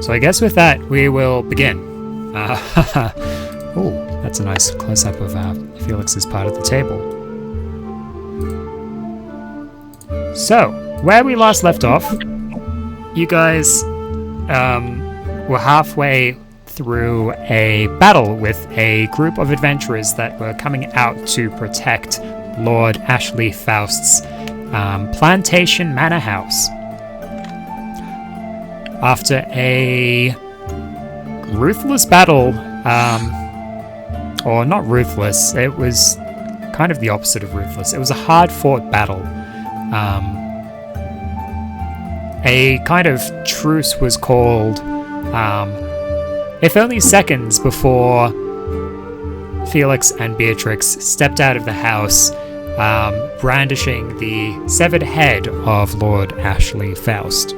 So I guess with that, we will begin. Oh, that's a nice close-up of Felix's part of the table. So, where we last left off, you guys were halfway through a battle with a group of adventurers that were coming out to protect Lord Ashley Faust's plantation manor house. After a ruthless battle, or not ruthless, it was kind of the opposite of ruthless. It was a hard-fought battle. A kind of truce was called, if only seconds before Felix and Beatrix stepped out of the house, brandishing the severed head of Lord Ashley Faust.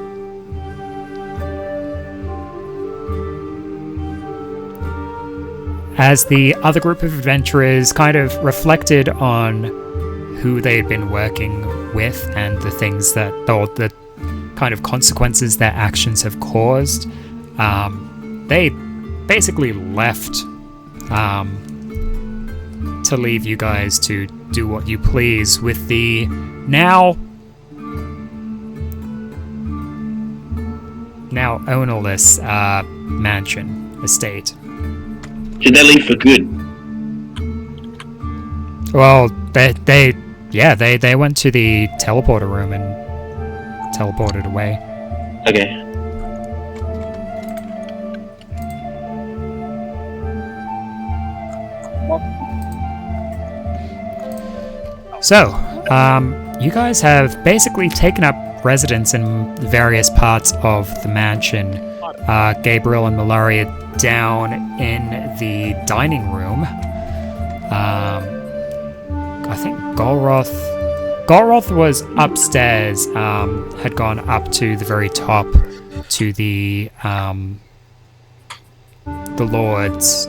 As the other group of adventurers kind of reflected on who they'd been working with and the things that, or the kind of consequences their actions have caused, they basically left to leave you guys to do what you please with the now ownerless mansion estate. Did they leave for good? Well, they went to the teleporter room and teleported away. Okay. So, you guys have basically taken up residence in various parts of the mansion. Gabriel and Malaria down in the dining room. I think Golroth was upstairs, had gone up to the very top to the Lord's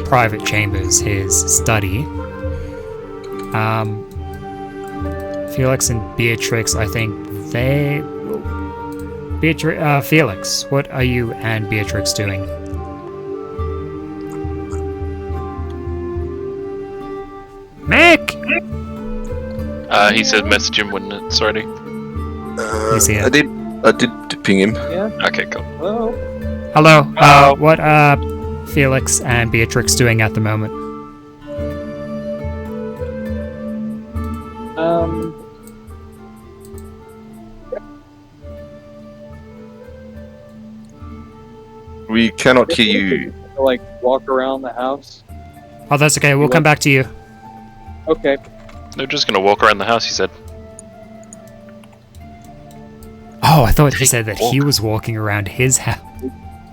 private chambers, his study. Felix and Beatrix, I think Felix, what are you and Beatrix doing? Mick! He said message him when it's ready. He's here. I did ping him. Yeah. Okay, cool. Hello. What are Felix and Beatrix doing at the moment? We cannot hear you. Like walk around the house. Oh, that's okay. We'll come back to you. Okay. They're just gonna walk around the house, he said. Oh, I thought he said that he was walking around his house.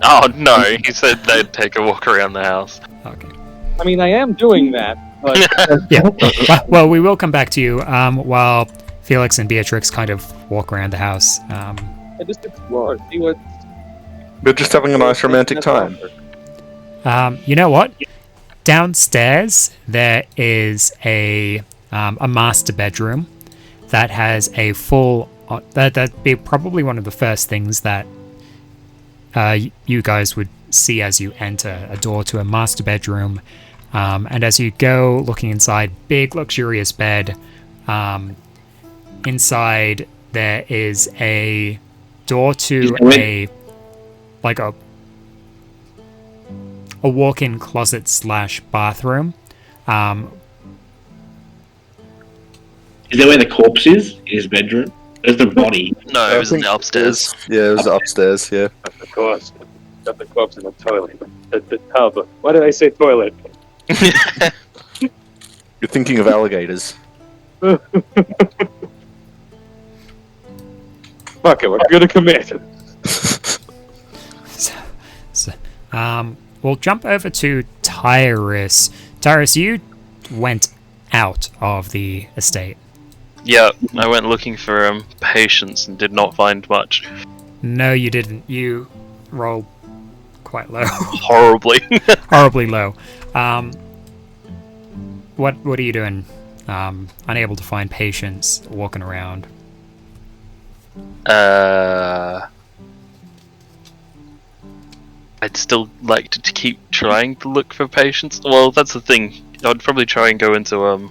Oh no, he said they'd take a walk around the house. Okay. I mean, I am doing that, but Yeah. Well, we will come back to you while Felix and Beatrix kind of walk around the house. I just explore, see what. We're just having a nice romantic time. You know what? Downstairs there is a master bedroom that has a full. That'd be probably one of the first things that you guys would see as you enter, a door to a master bedroom. And as you go looking inside, big luxurious bed. Inside there is a door to a walk-in closet / bathroom. Is that where the corpse is? In his bedroom? There's the body. No, it was in the upstairs. Yeah, it was upstairs, yeah. Of course, got the corpse in the toilet, the tub. Why did I say toilet? You're thinking of alligators. Fuck it, we're gonna commit. We'll jump over to Tyrus. Tyrus, you went out of the estate. Yeah, I went looking for patience and did not find much. No, you didn't. You rolled quite low. Horribly. Horribly low. What are you doing? Unable to find patience, walking around. I'd still like to keep trying to look for patients. Well, that's the thing. I'd probably try and go into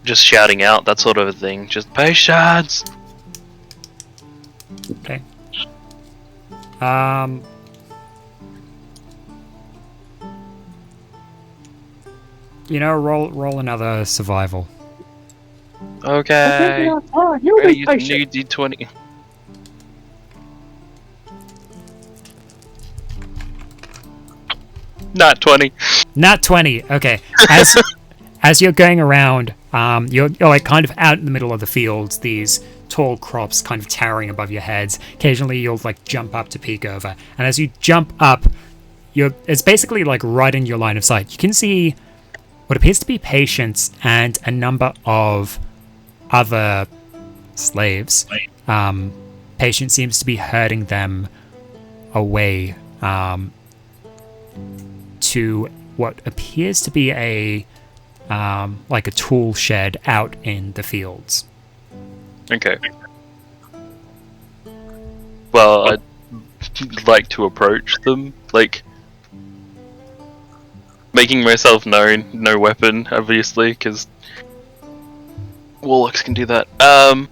just shouting out, that sort of a thing. Just patience. Okay. Roll another survival. Okay. You I'm be gonna use patient. new D20. Not 20. Nat 20. Okay. As you're going around, you're like kind of out in the middle of the fields. These tall crops kind of towering above your heads. Occasionally, you'll like jump up to peek over, and as you jump up, it's basically like right in your line of sight. You can see what appears to be patients and a number of other slaves. Patient seems to be herding them away to what appears to be a like a tool shed out in the fields. Okay. Well, I'd like to approach them, like making myself known, no weapon, obviously, because warlocks can do that. And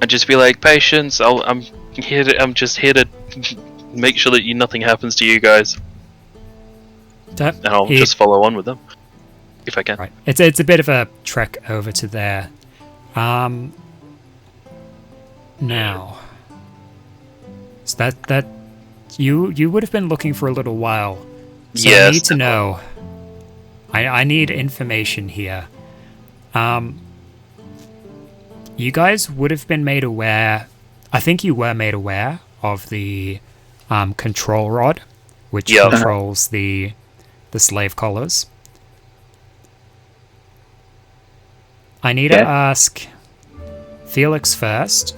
just be like, patience. I'm just here to make sure that nothing happens to you guys, and I'll just follow on with them if I can. Right. It's a bit of a trek over to there. Now, so that you would have been looking for a little while. So Yes. I need to know. I need information here. You guys would have been made aware. I think you were made aware of the control rod, which Yeah. controls the slave collars. I need to ask Felix first,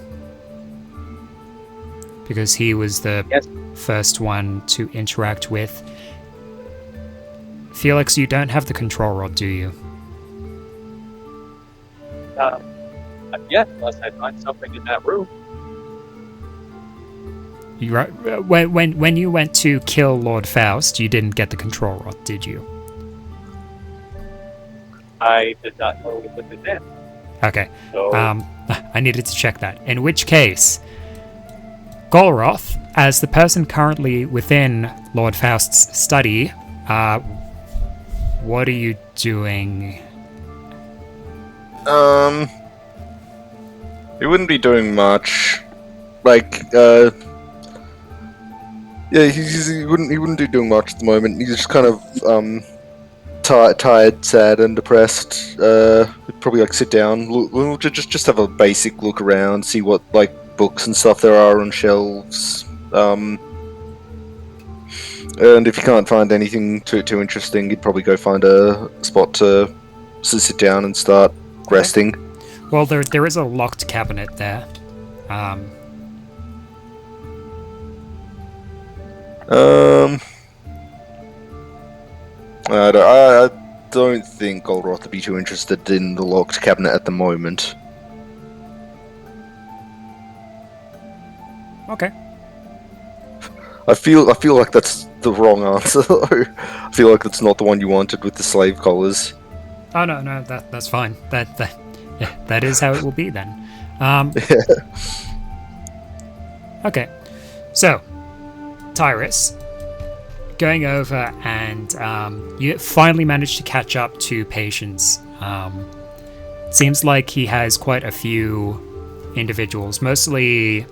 because he was the first one to interact with. Felix, you don't have the control rod, do you? Yeah, unless I find something in that room. When you went to kill Lord Faust, you didn't get the control rod, did you? I did not know it was in there. Okay. So, I needed to check that. In which case, Golroth, as the person currently within Lord Faust's study, what are you doing? He wouldn't be doing much. Like, yeah, he wouldn't be doing much at the moment. He's just kind of tired, sad, and depressed. He'd probably like sit down, we'll just have a basic look around, see what like books and stuff there are on shelves. And if you can't find anything too interesting, you'd probably go find a spot to sit down and start resting. Well, there is a locked cabinet there. I don't think Golroth would be too interested in the locked cabinet at the moment. Okay. I feel like that's the wrong answer, though. I feel like that's not the one you wanted with the slave collars. Oh no, that's fine. That is how it will be then. Okay, so Tyrus, going over and you finally managed to catch up to Patience. Seems like he has quite a few individuals, mostly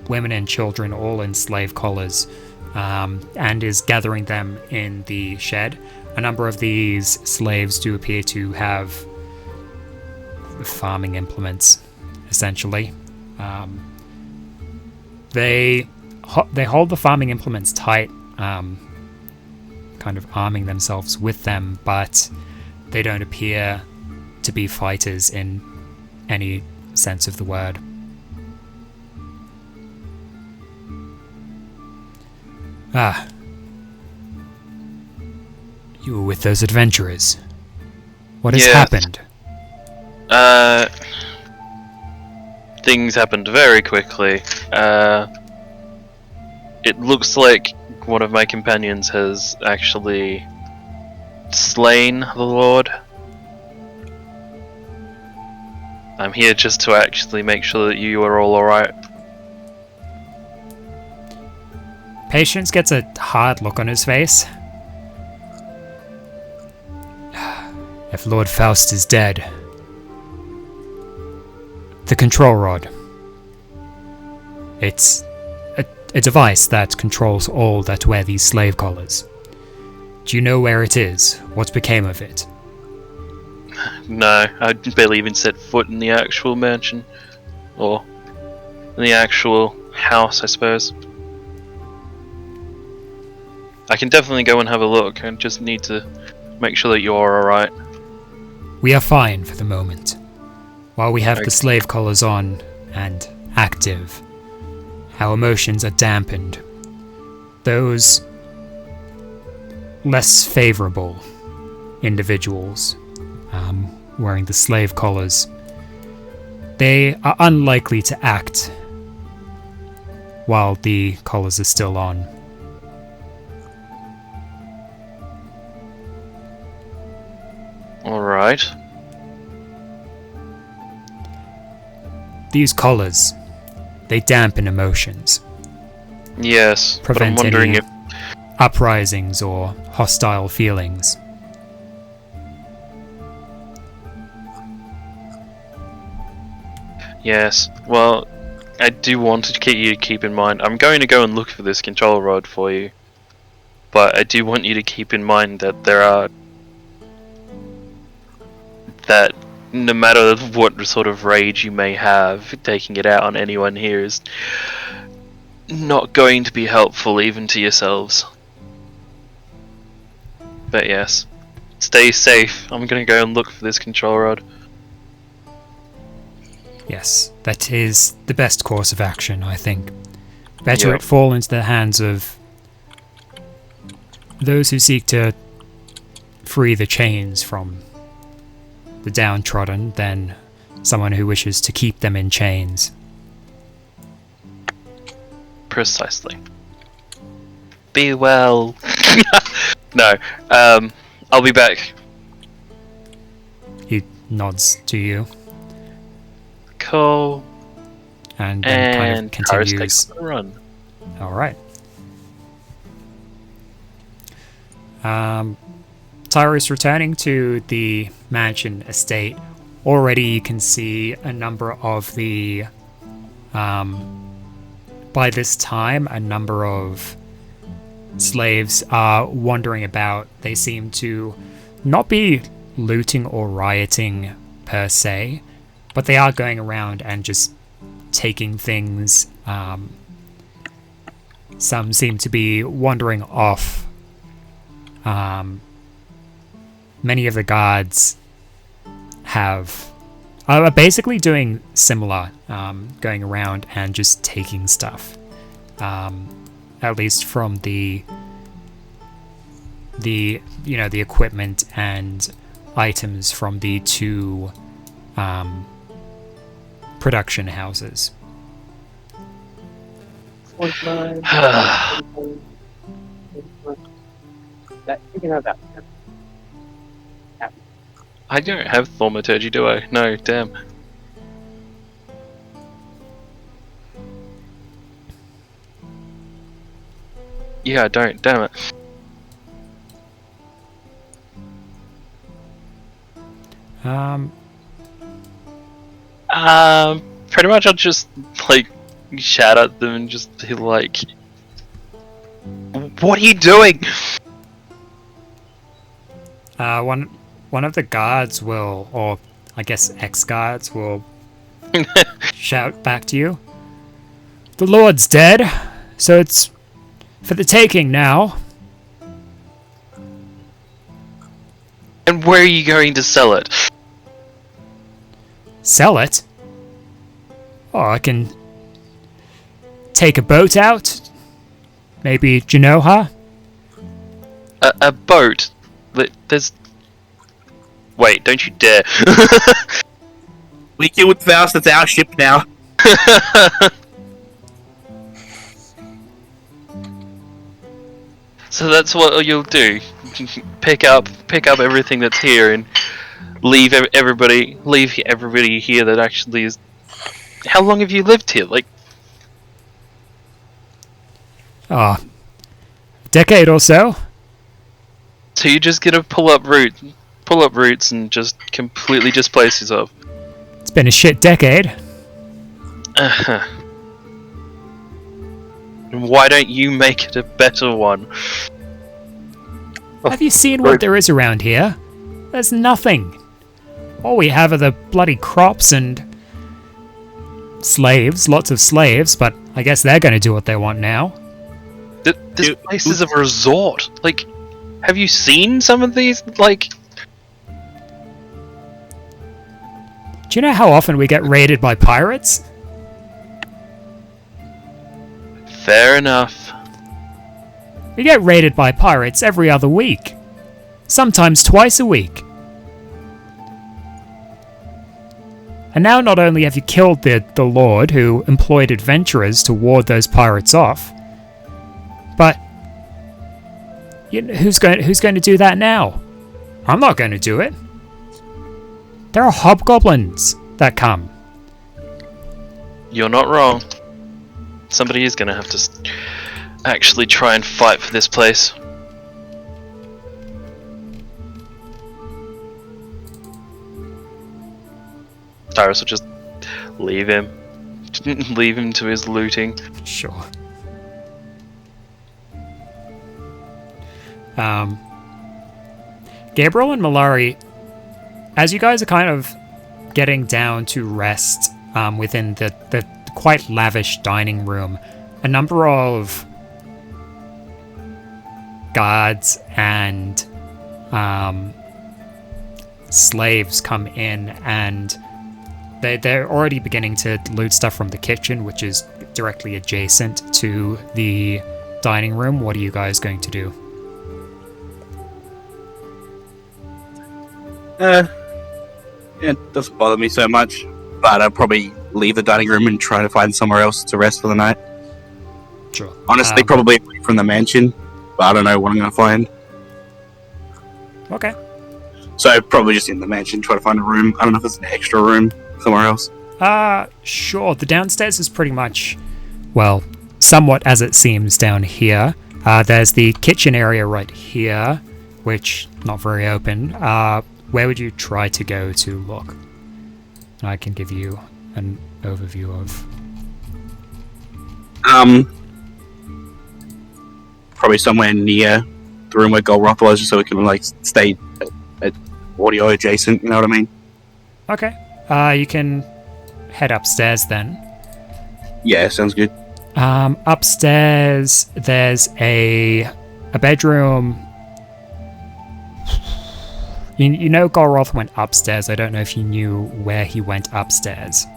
women and children, all in slave collars, and is gathering them in the shed. A number of these slaves do appear to have farming implements, essentially. They hold the farming implements tight, kind of arming themselves with them, but they don't appear to be fighters in any sense of the word. Ah. You were with those adventurers. What has Yes. happened? things happened very quickly. It looks like one of my companions has actually slain the Lord. I'm here just to actually make sure that you are all alright. Patience gets a hard look on his face. If Lord Faust is dead, the control rod. It's a device that controls all that wear these slave collars. Do you know where it is? What became of it? No, I barely even set foot in the actual mansion. Or in the actual house, I suppose. I can definitely go and have a look. I just need to make sure that you're alright. We are fine for the moment. While we have the slave collars on and active, our emotions are dampened. Those less favourable individuals wearing the slave collars, they are unlikely to act while the collars are still on. Alright. These collars, they dampen emotions. Yes, but I'm Prevent wondering any if... uprisings or hostile feelings. Yes, well, I do want to get you to keep in mind, I'm going to go and look for this control rod for you. But I do want you to keep in mind that that no matter what sort of rage you may have, taking it out on anyone here is not going to be helpful even to yourselves. But yes, stay safe. I'm gonna go and look for this control rod. Yes, that is the best course of action, I think. Better Yep. it fall into the hands of those who seek to free the chains from the downtrodden than someone who wishes to keep them in chains. Precisely. Be well. No, I'll be back. He nods to you Cool. and then kind of Tyrus continues. takes a run. Alright. Tyrus returning to the mansion estate. Already you can see a number of the... by this time, a number of slaves are wandering about. They seem to not be looting or rioting per se, but they are going around and just taking things. Some seem to be wandering off. Many of the guards are basically doing similar, going around and just taking stuff. At least from the equipment and items from the two production houses. That, you can have that. I don't have thaumaturgy, do I? No, damn. Yeah, I don't, damn it. Pretty much I'll just, like, shout at them and just be like, what are you doing? One of the guards will, or I guess ex-guards will shout back to you. The Lord's dead, so it's for the taking now. And where are you going to sell it? Sell it? Oh, I can take a boat out. Maybe Genoa? A boat? There's... Wait, don't you dare. We get with Faust, it's our ship now. So that's what you'll do. Pick up everything that's here and leave everybody here that actually is. How long have you lived here? Like, A decade or so. so you're just gonna pull up roots and just completely displace yourself. It's been a shit decade. Why don't you make it a better one? Have you seen what there is around here? There's nothing. All we have are the bloody crops and slaves, lots of slaves, but I guess they're going to do what they want now. This place is a resort. Like, have you seen some of these? Like, Do you know how often we get raided by pirates? fair enough. We get raided by pirates every other week. Sometimes twice a week. And now not only have you killed the Lord who employed adventurers to ward those pirates off, but who's going to do that now? I'm not going to do it. There are hobgoblins that come. You're not wrong. Somebody is gonna have to actually try and fight for this place. Tyrus will just leave him. Leave him to his looting. Sure. Gabriel and Malari, as you guys are kind of getting down to rest within the quite lavish dining room, a number of guards and slaves come in, and they're already beginning to loot stuff from the kitchen, which is directly adjacent to the dining room. What are you guys going to do? It doesn't bother me so much, but I'd probably leave the dining room and try to find somewhere else to rest for the night. Sure. Honestly, probably away from the mansion, but I don't know what I'm going to find. Okay. So probably just in the mansion, try to find a room. I don't know if there's an extra room somewhere else. Sure. The downstairs is pretty much, well, somewhat as it seems down here. There's the kitchen area right here, which not very open. Where would you try to go to look? I can give you an overview of. Probably somewhere near the room where Golroth was, just so we can like stay at audio adjacent. You know what I mean? Okay. You can head upstairs then. Yeah, sounds good. Upstairs, there's a bedroom. You know Golroth went upstairs. I don't know if you knew where he went upstairs.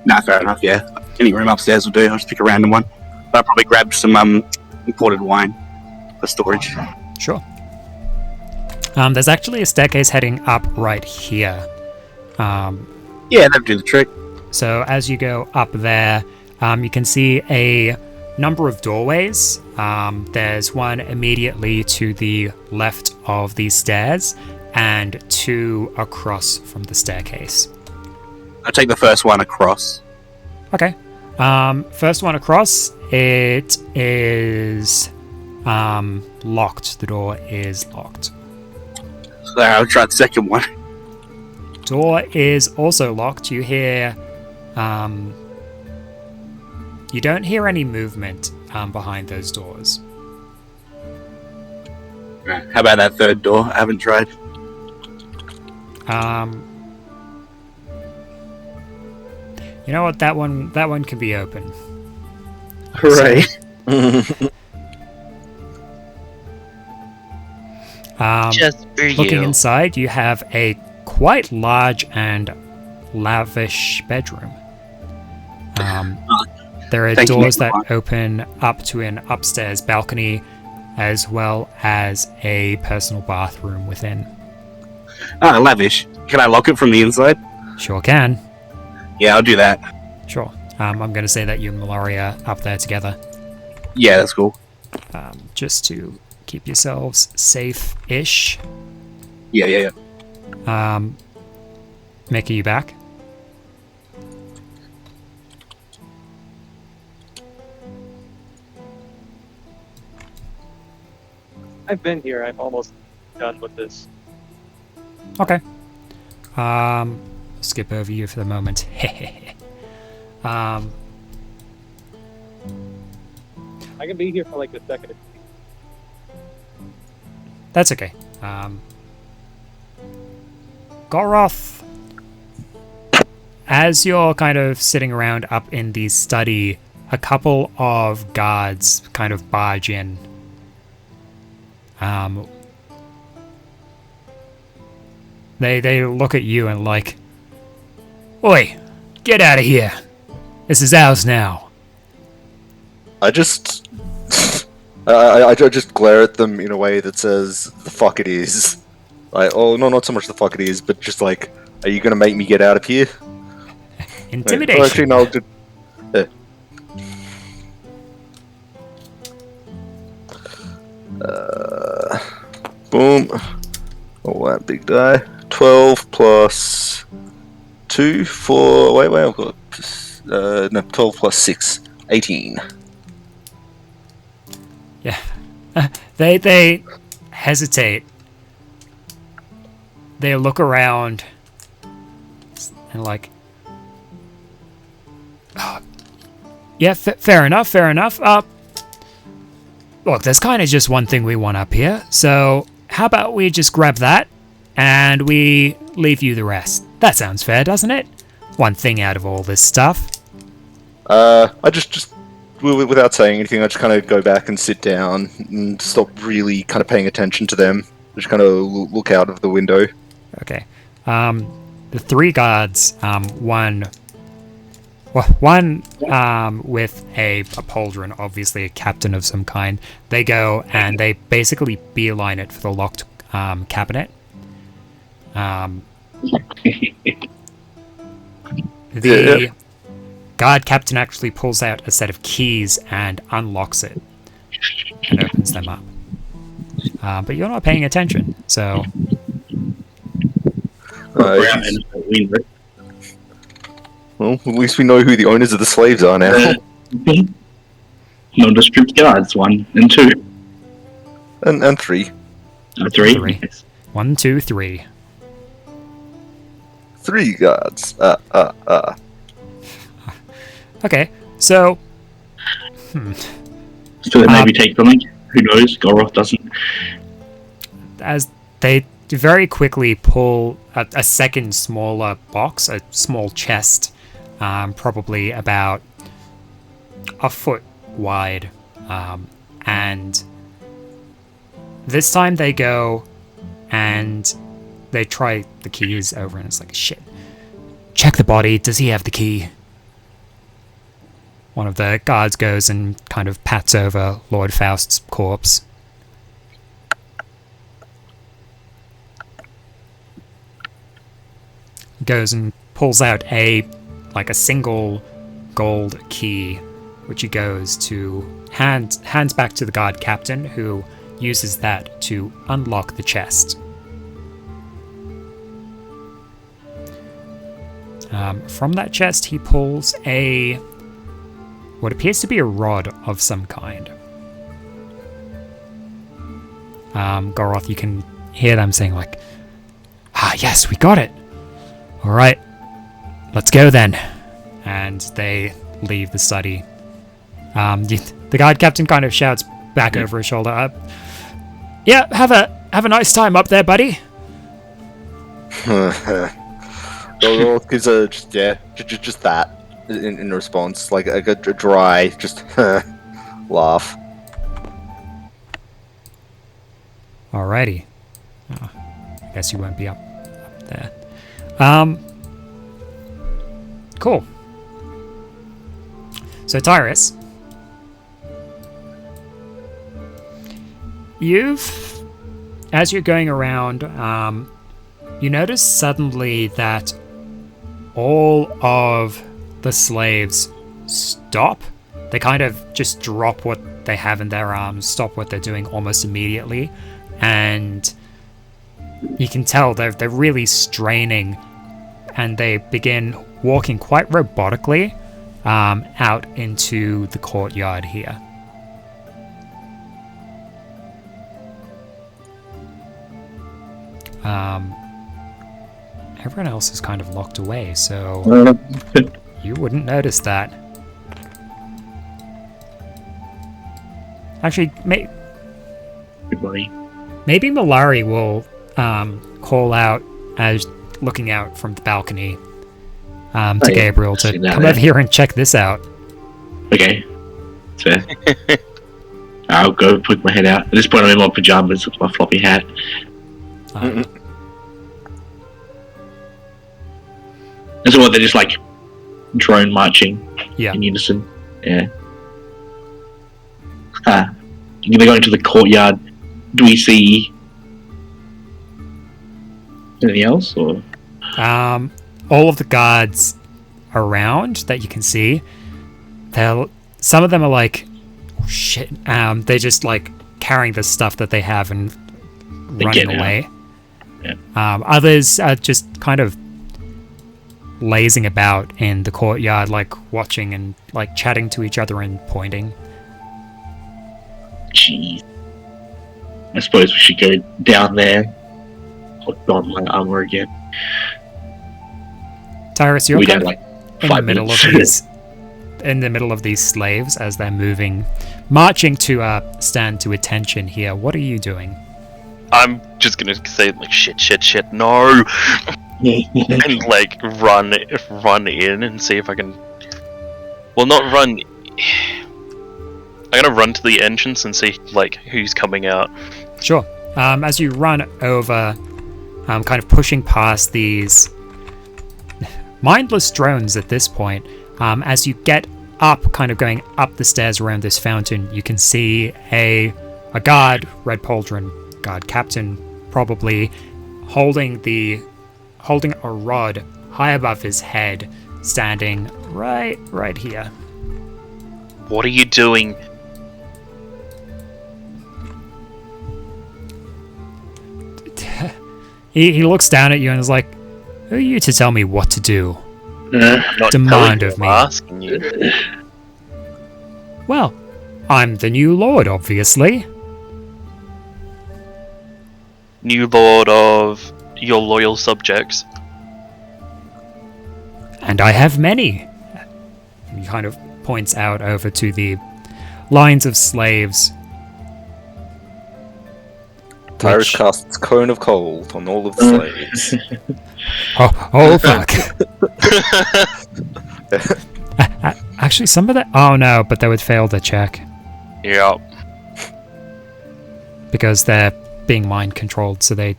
Nah, fair enough, yeah. Any room upstairs will do. I'll just pick a random one. But I'll probably grab some imported wine for storage. Sure. There's actually a staircase heading up right here. Yeah, that'll do the trick. So as you go up there, you can see a number of doorways. There's one immediately to the left of these stairs, and two across from the staircase. I'll take the first one across. Okay. First one across, it is locked. The door is locked. So I'll try the second one. Door is also locked. You hear you don't hear any movement behind those doors. How about that third door? I haven't tried. You know what? That one can be open. Hooray. Just for Looking you. inside, you have a quite large and lavish bedroom. There are Thank you, doors that everyone. open up to an upstairs balcony, as well as a personal bathroom within. Lavish. Can I lock it from the inside? Sure can. Yeah, I'll do that. Sure. I'm going to say that you and Mallory are up there together, Yeah, that's cool. just to keep yourselves safe-ish. Yeah. Mickey, you back? I've been here. I'm almost done with this. Okay. Skip over you for the moment. I can be here for like a second. That's okay. Goroth, as you're kind of sitting around up in the study, a couple of guards kind of barge in. They look at you and like, "Oi, get out of here! This is ours now." I just, I just glare at them in a way that says, "The fuck it is." Like, oh no, not so much the fuck it is, but just like, are you gonna make me get out of here? Intimidation. Oh, actually, no. Boom. Oh, that big die. 12 plus 2 for. Wait, I've got. No, 12 plus 6. 18. Yeah. They hesitate. They look around and like, oh, yeah, fair enough. Look, there's kind of just one thing we want up here, so how about we just grab that and we leave you the rest? That sounds fair, doesn't it? One thing out of all this stuff. I just without saying anything, I just kind of go back and sit down and stop really kind of paying attention to them. Just kind of look out of the window. Okay. The three guards, one with a pauldron, obviously a captain of some kind, they go and they basically beeline it for the locked cabinet. The guard captain actually pulls out a set of keys and unlocks it and opens them up. But you're not paying attention, so... Well, at least we know who the owners of the slaves are now. Nondescript guards, 1 and 2. And 3. 3. Yes. 1, 2, 3. 3 guards. Okay, so... So they maybe take something. Who knows? Goroth doesn't. As they very quickly pull a second smaller box, a small chest, probably about a foot wide, and this time they go and they try the keys over and it's like, shit, check the body, does he have the key? One of the guards goes and kind of pats over Lord Faust's corpse. Goes and pulls out a single gold key, which he goes to hands back to the guard captain, who uses that to unlock the chest. From that chest, he pulls what appears to be a rod of some kind. Goroth, you can hear them saying like, "Ah, yes, we got it. All right, let's go then." And they leave the study. The guard captain kind of shouts back over his shoulder, "Yeah, have a nice time up there, buddy." Goroth gives just that in response, like a dry, just laugh. Alrighty. Oh, I guess you won't be up there. Cool. So Tyrus, as you're going around, you notice suddenly that all of the slaves stop. They kind of just drop what they have in their arms, stop what they're doing almost immediately, and you can tell they're really straining, and they begin walking quite robotically out into the courtyard here. Everyone else is kind of locked away, so you wouldn't notice that. Actually, Everybody. maybe Malari will call out as looking out from the balcony to yeah, Gabriel to see that come there. over here and check this out. Okay. That's fair. I'll go put my head out. At this point, I'm in my pajamas with my floppy hat. And so what, they're just like drone marching Yeah. in unison. Yeah. They go into the courtyard. Do we see anything else? Or All of the guards around that you can see, some of them are like, oh, shit. They're just like carrying the stuff that they have and They running get out. away. Yeah. Others are just kind of lazing about in the courtyard, like watching and like chatting to each other and pointing. jeez. I suppose we should go down there. Put on my armor again. Tyrus, you're We kind got of like in the 5 middle minutes. of these, in the middle of these slaves as they're moving, marching to stand to attention here. What are you doing? I'm just gonna say like shit, no, and like run in and see if I can. Well, not run. I'm gonna run to the entrance and see like who's coming out. Sure. As you run over, kind of pushing past these mindless drones at this point, as you get up, kind of going up the stairs around this fountain, you can see a guard, red pauldron guard captain, probably holding a rod high above his head, standing right here. What are you doing? He looks down at you and is like, "Who are you to tell me what to do?" Not Demand telling you, of me. I'm asking you. Well, I'm the new lord, obviously. New lord of your loyal subjects. And I have many. He kind of points out over to the lines of slaves. Tyrus Which- casts Cone of Cold on all of the slaves. Oh fuck. Actually, some of that. Oh no, but they would fail the check Yeah. because they're being mind controlled. So they,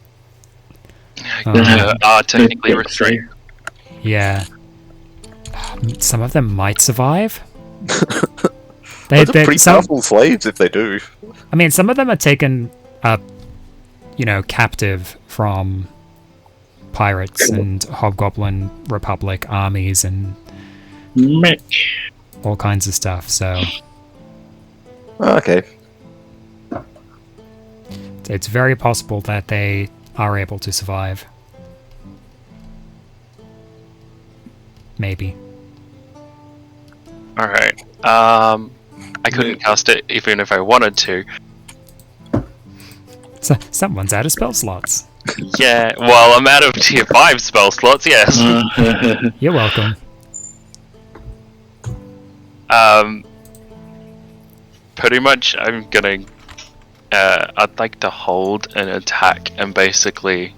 Are technically restrained. yeah. Some of them might survive. Those are pretty some, powerful slaves if they do. I mean, some of them are taken captive from pirates and hobgoblin republic armies and all kinds of stuff. So Okay. it's very possible that they are able to survive. Maybe. Alright. I couldn't cast it even if I wanted to. So someone's out of spell slots. Yeah, well, I'm out of tier 5 spell slots, yes. You're welcome. Pretty much I'm gonna... I'd like to hold an attack and basically...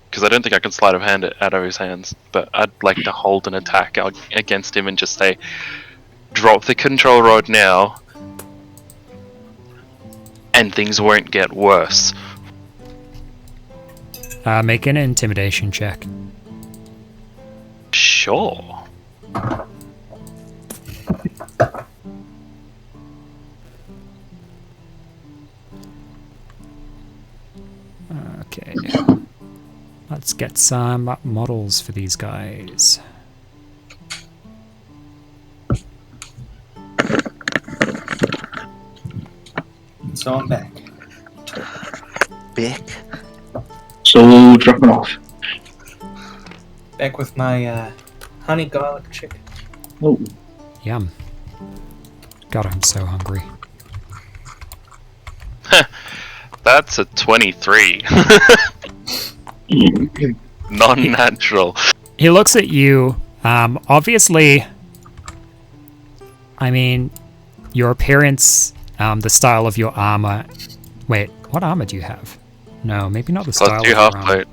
Because I don't think I can sleight of hand it out of his hands, but I'd like to hold an attack against him and just say, drop the control rod now, and things won't get worse. Make an intimidation check. Sure. Okay. Let's get some models for these guys. So I'm back. Back. So dropping off. Back with my honey garlic chicken. Oh, Yum. God, I'm so hungry. That's a 23. Non-natural. He looks at you. Obviously, I mean, your appearance, the style of your armor. Wait, what armor do you have? No, maybe not the style Plus 2 of your armor.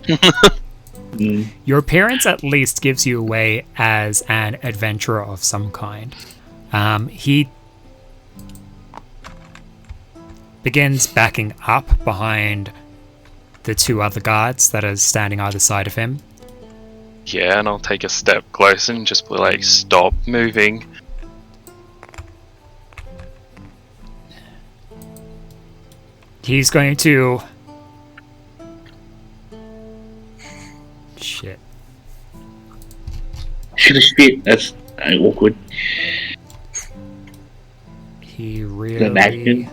half-plate. Your appearance at least gives you away as an adventurer of some kind. He begins backing up behind the 2 other guards that are standing either side of him. Yeah, and I'll take a step closer and just be like, stop moving. He's going to... Shit. shit. That's awkward. He The really... napkin.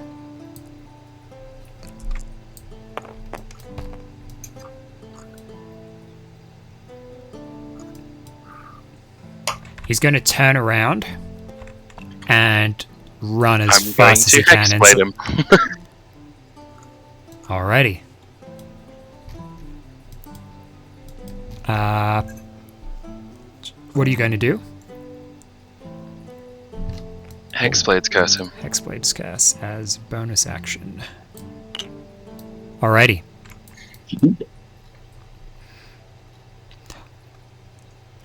He's going to turn around and run as I'm going fast as to he can. hexblade him. Alrighty. What are you going to do? Hexblades curse him. Hexblade's curse as bonus action. Alrighty.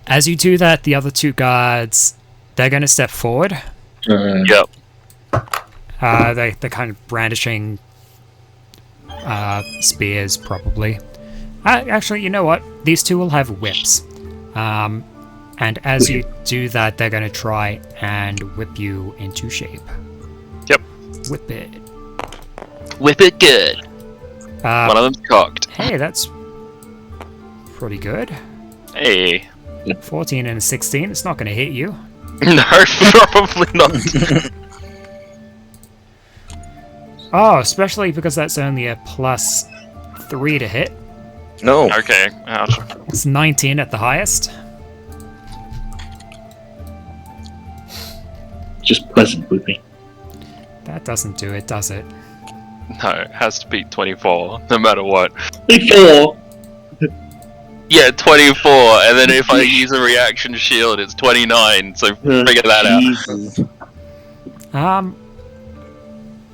As you do that, the other 2 guards, they're going to step forward. Yep. They're kind of brandishing spears, probably. Actually, you know what? These 2 will have whips. And as you do that, they're going to try and whip you into shape. Yep. Whip it. Whip it good. One of them's cocked. Hey, that's pretty good. Hey. 14 and a 16. It's not going to hit you. No, probably not. Oh, especially because that's only a +3 to hit. No. Okay, ouch. It's 19 at the highest. Just pleasant with me. That doesn't do it, does it? No, it has to be 24, no matter what. 24. Yeah, 24, and then if I use a reaction shield, it's 29, so figure that out.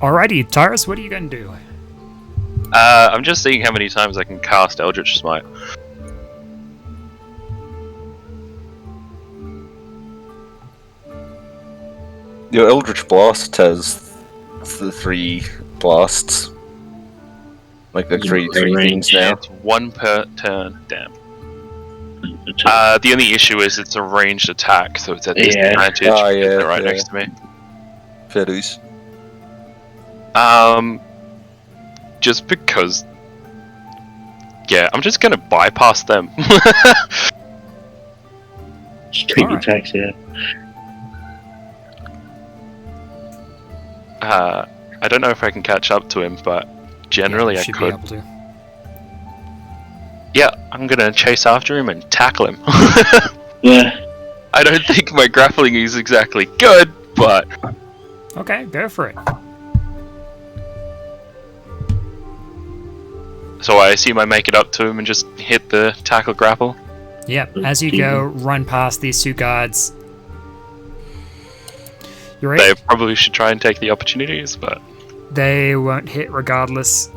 Alrighty, Tyrus, what are you going to do? I'm just seeing how many times I can cast Eldritch Smite. Your Eldritch Blast has the 3 blasts. Like the three things now. It's 1 per turn. Damn. The only issue is it's a ranged attack, so it's at disadvantage. Oh, yeah, They're right yeah. next to me. Fair dues. Just because. Yeah, I'm just gonna bypass them. Just take the Alright. attacks, yeah. I don't know if I can catch up to him, but generally Yeah, you I should could. be able to. Yeah, I'm gonna chase after him and tackle him. Yeah. I don't think my grappling is exactly good, but Okay, go for it. so I assume I make it up to him and just hit the tackle grapple. Yep, as you go, run past these 2 guards. You're They probably should try and take the opportunities, but They won't hit regardless.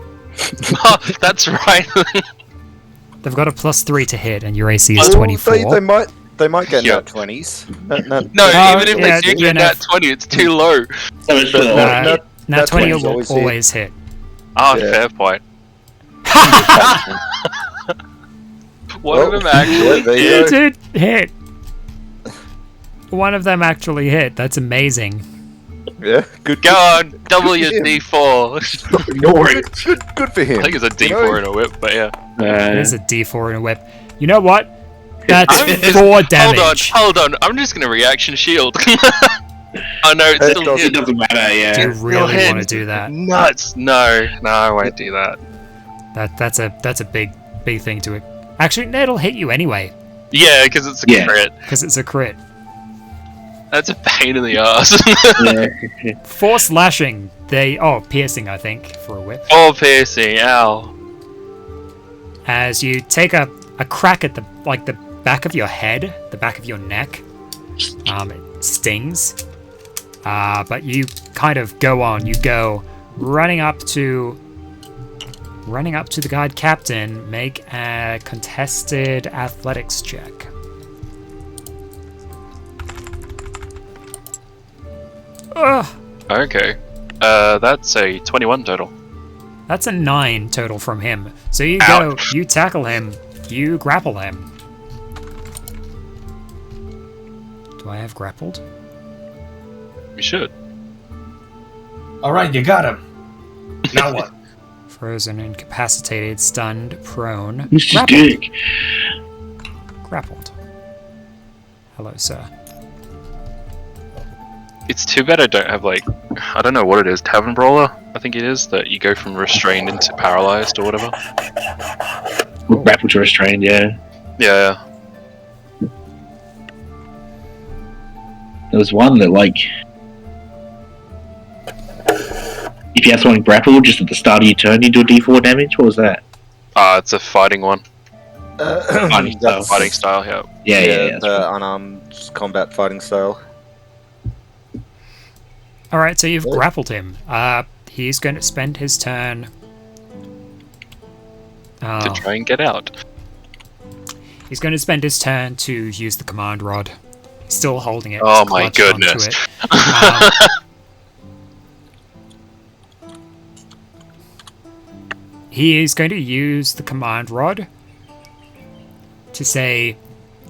oh, that's right. They've got a +3 to hit, and your AC is Oh, 24. They might get Yeah. nat 20s. No, Oh, even if yeah, they do yeah, get that 20, it's too low. So it's Nat nat 20 20s will always always hit. Ah, Yeah. fair point. One Well, of them actually yeah, there you It go. did hit. One of them actually hit. That's amazing. Yeah, good. Go on, double your him. D4. Ignore it. Good for him. I think it's a D4 You know? and a whip, but yeah. There's a D4 and a whip. You know what? That's I'm just- 4 damage. Hold on. I'm just gonna reaction shield. Oh no, it's still doesn't- It doesn't matter, Do you yeah. really want to do that? Nuts! No, I won't do that. That's a big thing to it. Actually, no, it'll hit you anyway Yeah, because it's a Yeah. crit. because it's a crit. That's a pain in the ass. Yeah. Force slashing. Piercing, I think, for a whip. Oh, piercing! Ow! As you take a crack at the back of your head, the back of your neck. It stings. But you kind of go on. You go running up to the guard captain. Make a contested athletics check. Ugh. Okay. That's a 21 total. That's a 9 total from him. So you Ouch. you tackle him, you grapple him. Do I have grappled? You should. Alright, you got him. Now what? Frozen, incapacitated, stunned, prone. Mr. Grappled. Dick. Grappled. Hello, sir. It's too bad I don't have, like, I don't know what it is, Tavern Brawler? I think it is, that you go from restrained into paralyzed or whatever. Well, grapple to restrained, yeah. Yeah. There was one that, like, if you have someone grappled just at the start of your turn, you do a d4 damage. What was that? It's a fighting one. Fighting style. Fighting style, yeah. Yeah. That's the right. unarmed combat fighting style. Alright, so you've grappled him. He's going to spend his turn. To try and get out. He's going to spend his turn to use the command rod. He's still holding it. Oh He's my clutched onto goodness. it. He is going to use the command rod to say,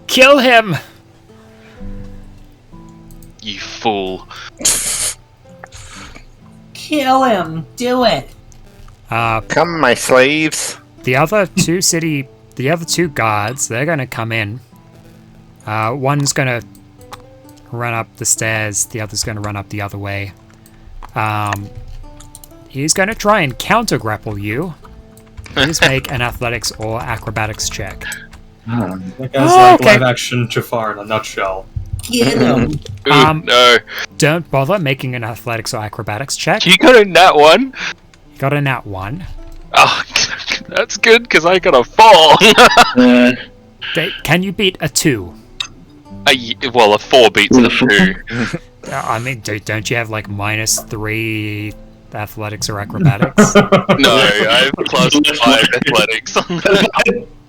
"Kill him!" You fool. Kill him! Do it! Come, my slaves. The other two guards, they're going to come in. One's going to run up the stairs, the other's going to run up the other way. He's going to try and counter grapple you. Please make an athletics or acrobatics check. That guy's like okay. live action Jafar in a nutshell. Kill him! Ooh, no. Don't bother making an athletics or acrobatics check. You got a nat one? You got a nat 1. Oh, that's good, because I got a 4. Can you beat a 2? Well, a 4 beats With a a 4? 2. I mean, don't you have like -3 athletics or acrobatics? No, I have +5 athletics.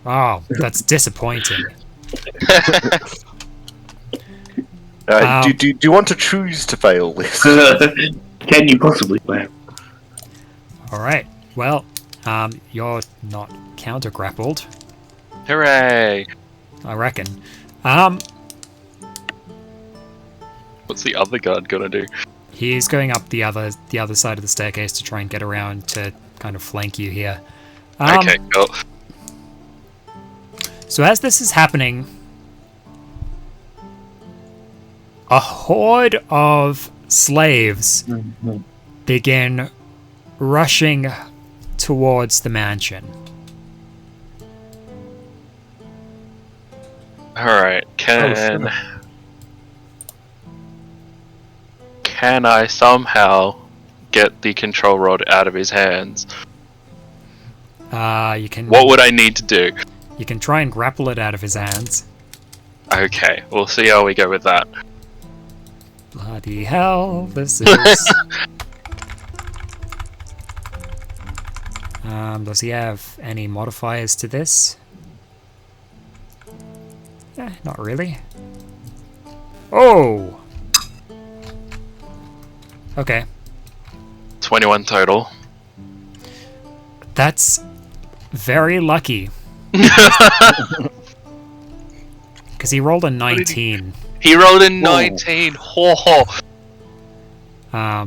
Oh, that's disappointing. Do you want to choose to fail this? Can you possibly play? Alright, well, you're not counter grappled, Hooray! I reckon. What's the other guard gonna do? He's going up the other side of the staircase to try and get around to kind of flank you here. Okay, cool. So as this is happening, a horde of slaves begin rushing towards the mansion. Alright, can I somehow get the control rod out of his hands? You can. What would I need to do? You can try and grapple it out of his hands. Okay, we'll see how we go with that. Bloody hell! This is. Does he have any modifiers to this? Not really. Oh! Okay. 21 total. That's very lucky. Because he rolled a 19. He rolled a 19. Ho ho.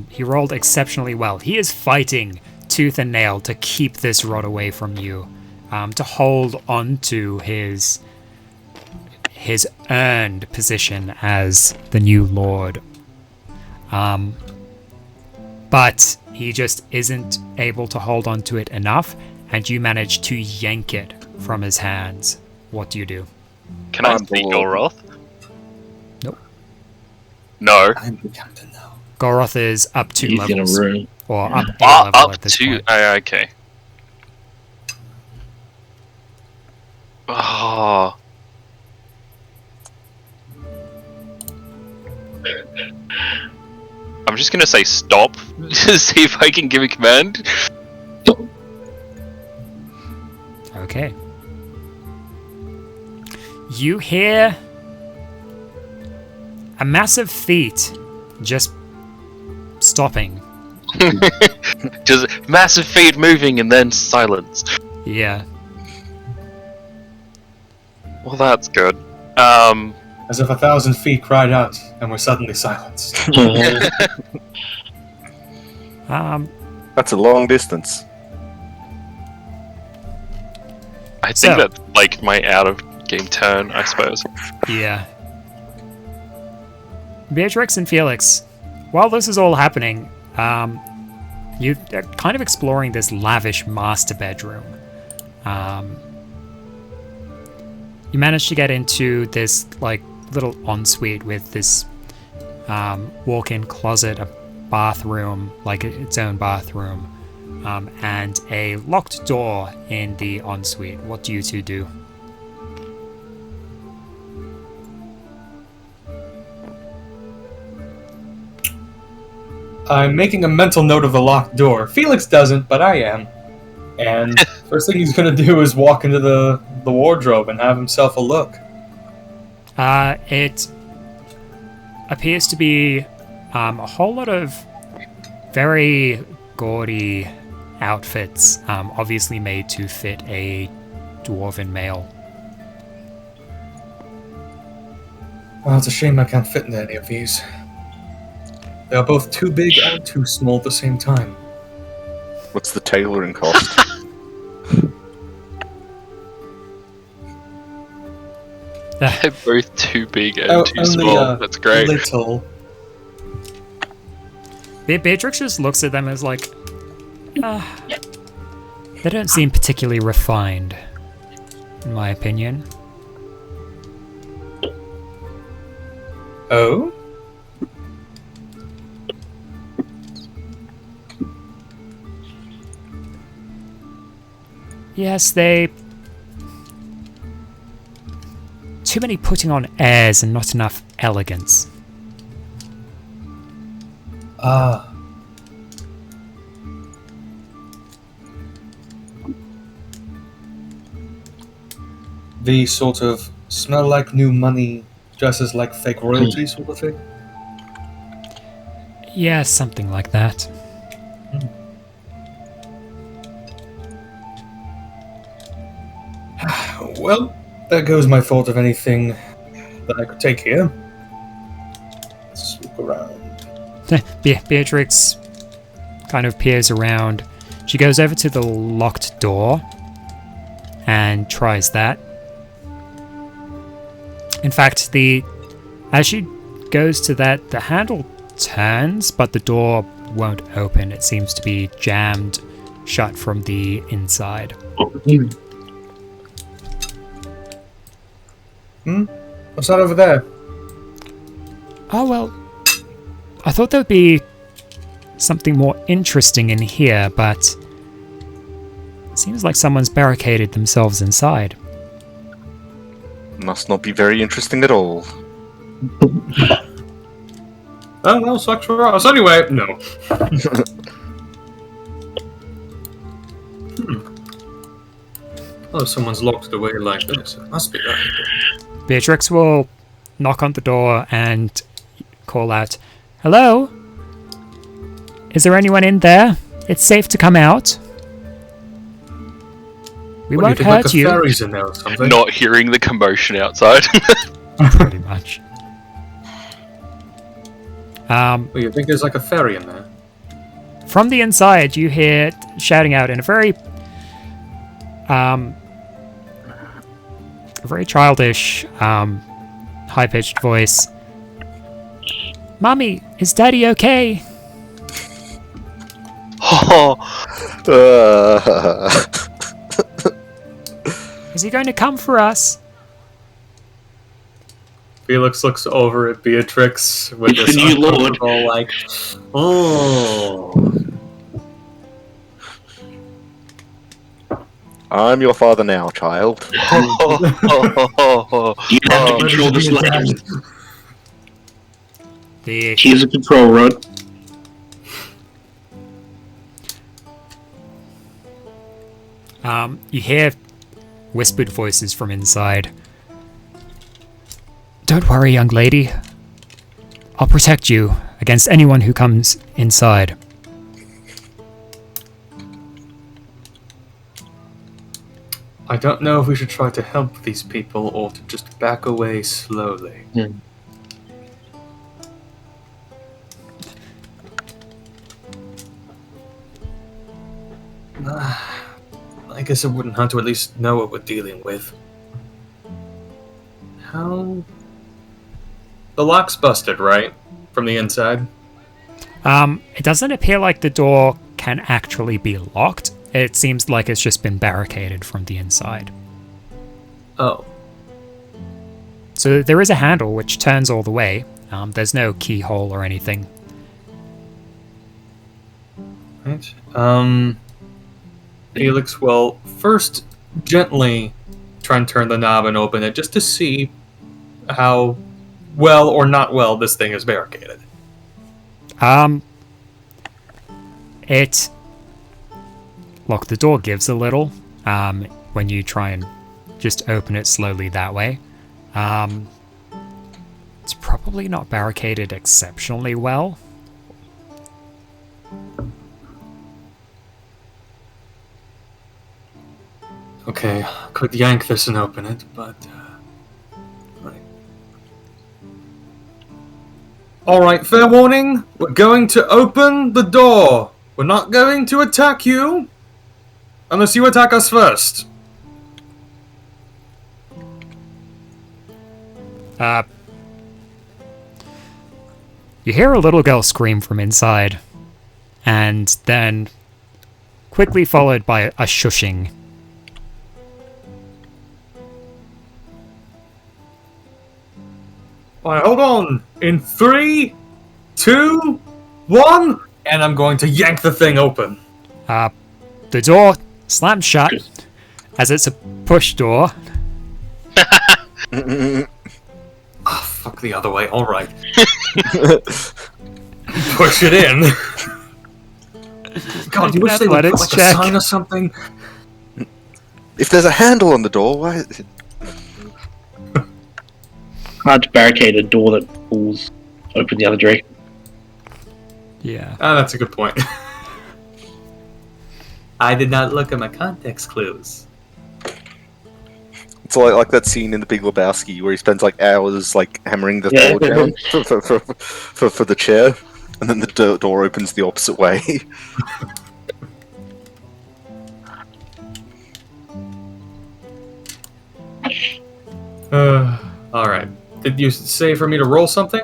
He rolled exceptionally well. He is fighting tooth and nail to keep this rod away from you. To hold on to his earned position as the new lord But he just isn't able to hold on to it enough, and you manage to yank it from his hands. What do you do? Can I see Golroth? Nope. No. I'm the captain now. Golroth is up 2 He's levels. in a room. Or up 8 level Up at this to... point. okay. Oh. I'm just gonna say stop to see if I can give a command. Okay. You hear a massive feet just stopping. Just massive feet moving and then silence. Yeah. Well, that's good. As if 1,000 feet cried out and were suddenly silenced. That's a long distance. I think So- that's like my out of game turn, I suppose. Yeah. Beatrix and Felix, while this is all happening, you're kind of exploring this lavish master bedroom. You managed to get into this like little ensuite with this walk-in closet, a bathroom, like its own bathroom, and a locked door in the ensuite. What do you two do? I'm making a mental note of the locked door. Felix doesn't, but I am. And first thing he's gonna do is walk into the wardrobe and have himself a look. It appears to be a whole lot of very gaudy outfits, obviously made to fit a dwarven male. Well, it's a shame I can't fit into any of these. They are both too big and too small at the same time. What's the tailoring cost? They're both too big and Oh, too only, small. That's great. Little. Beatrix just looks at them as like, they don't seem particularly refined, in my opinion. Oh? Yes, they... Too many putting on airs and not enough elegance. Ah. The sort of smell like new money, dresses like fake royalty sort of thing? Yeah, something like that. Well, there goes my thought of anything that I could take here. Let's look around. Beatrix kind of peers around. She goes over to the locked door and tries that. In fact, as she goes to that, the handle turns, but the door won't open. It seems to be jammed shut from the inside. What's that over there? Oh, well, I thought there would be something more interesting in here, but it seems like someone's barricaded themselves inside. Must not be very interesting at all. Oh, well, sucks for us. Anyway, no. Oh, someone's locked away like this. It must be that. Beatrix will knock on the door and call out, "Hello? Is there anyone in there? It's safe to come out. We What, won't do you think, like hurt a you." fairy's in there or something? Not hearing the commotion outside. Pretty much. Well, you think there's like a fairy in there? From the inside, you hear shouting out in a very childish, high-pitched voice. Mummy, is Daddy okay? Oh, Is he going to come for us? Felix looks over at Beatrix with It's this the new lord. uncomfortable, like, oh. I'm your father now, child. You have to control this land. Here's a control rod. You hear whispered voices from inside. Don't worry, young lady. I'll protect you against anyone who comes inside. I don't know if we should try to help these people or to just back away slowly. I guess it wouldn't hurt to at least know what we're dealing with. How... The lock's busted, right? From the inside? It doesn't appear like the door can actually be locked. It seems like it's just been barricaded from the inside. Oh. So there is a handle which turns all the way. There's no keyhole or anything. Right. Felix will first gently try and turn the knob and open it just to see how well or not well this thing is barricaded. Look, the door gives a little when you try and just open it slowly that way. It's probably not barricaded exceptionally well. Okay, could yank this and open it, but... right. Alright, fair warning. We're going to open the door. We're not going to attack you unless you attack us first. You hear a little girl scream from inside, and then quickly followed by a shushing. Alright, hold on. In 3, 2, 1, and I'm going to yank the thing open. The door slams shut, as it's a push door. Oh, fuck the other way. Alright. Push it in. God, you wish they would put like a sign or something. If there's a handle on the door, why... Hard to barricade a door that pulls open the other direction. Yeah. Ah, that's a good point. I did not look at my context clues. It's like that scene in The Big Lebowski where he spends like hours like hammering the door down for the chair, and then the door opens the opposite way. Alright. Did you say for me to roll something?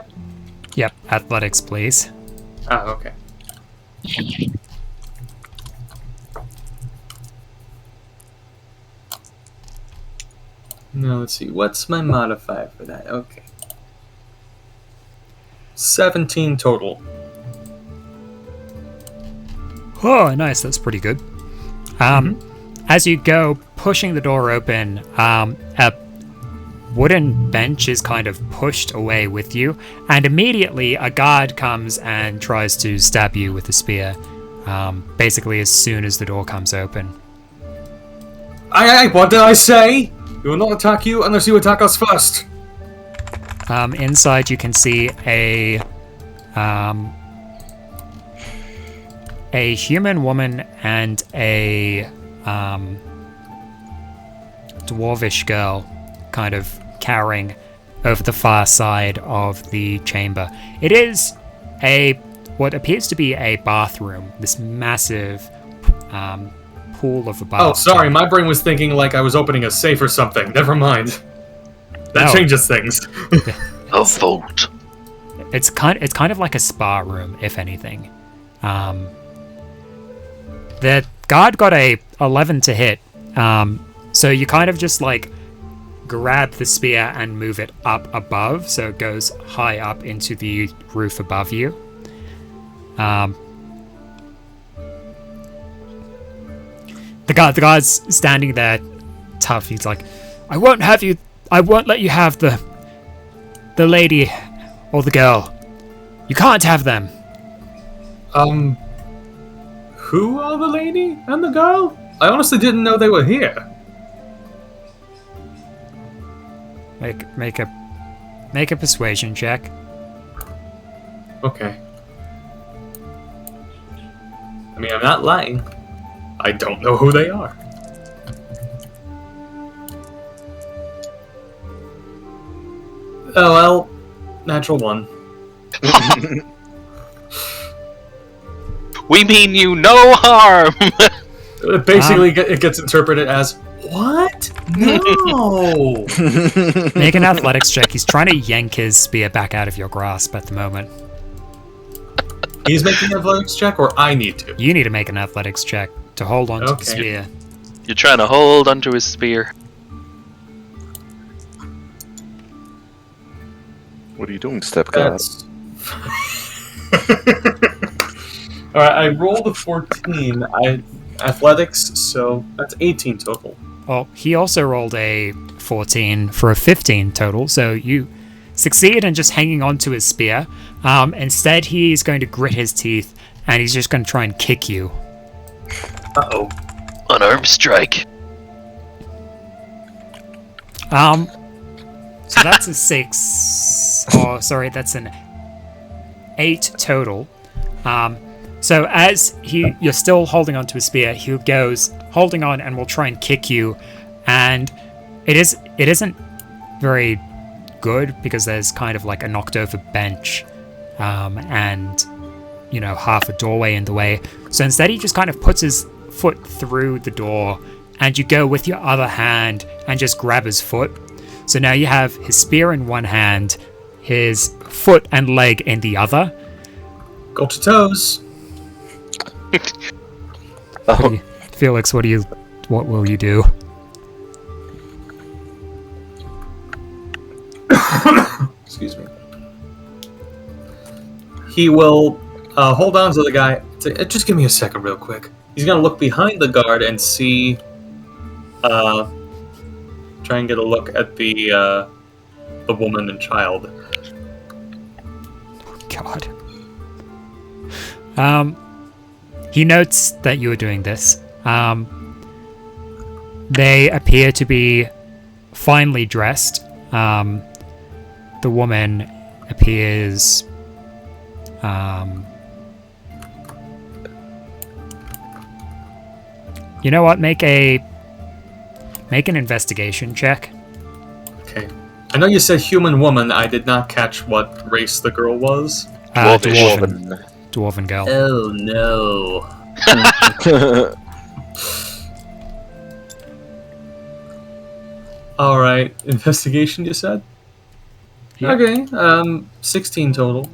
Yep, athletics, please. Ah, okay. Now, let's see. What's my modifier for that? Okay. 17 total. Oh, nice. That's pretty good. As you go pushing the door open, a wooden bench is kind of pushed away with you, and immediately a guard comes and tries to stab you with a spear, basically as soon as the door comes open. Aye, what did I say? We will not attack you unless you attack us first. Inside you can see a human woman and a dwarvish girl kind of cowering over the far side of the chamber. It is what appears to be a bathroom, this massive pool of a bath. Oh, sorry, my brain was thinking like I was opening a safe or something. Never mind. That changes things. A vault. it's kind of like a spa room, if anything. The guard got a 11 to hit, so you kind of just like grab the spear and move it up above, so it goes high up into the roof above you. The guard's standing there, tough. He's like, I won't let you have the lady or the girl. You can't have them. Who are the lady and the girl? I honestly didn't know they were here. Make a persuasion check. Okay. I mean, I'm not lying. I don't know who they are. Oh well, natural one. We mean you no harm! Basically, it gets interpreted as, what? No! Make an athletics check. He's trying to yank his spear back out of your grasp at the moment. He's making an athletics check, or I need to? You need to make an athletics check to hold on to the spear. You're trying to hold onto his spear. What are you doing, step guard? Alright, I rolled a 14. Athletics, so that's 18 total. Well, he also rolled a 14 for a 15 total, so you succeed in just hanging on to his spear. Instead, he's going to grit his teeth, and he's just going to try and kick you. Uh-oh. Unarmed strike. So that's a 6. Oh, sorry, that's an 8 total. So as you're still holding on to his spear, he goes holding on and will try and kick you, and it isn't very good because there's kind of like a knocked over bench, and half a doorway in the way. So instead, he just kind of puts his foot through the door, and you go with your other hand and just grab his foot. So now you have his spear in one hand, his foot and leg in the other. Go to toes. Oh. Felix, what will you do? Excuse me. He will hold on to the guy. Just give me a second real quick. He's going to look behind the guard and see... try and get a look at the woman and child. God. He notes that you are doing this. They appear to be finely dressed. The woman appears... you know what? Make an investigation check. Okay. I know you said human woman. I did not catch what race the girl was. Dwarven girl. Oh no. Alright, investigation you said? Yeah. Okay, 16 total.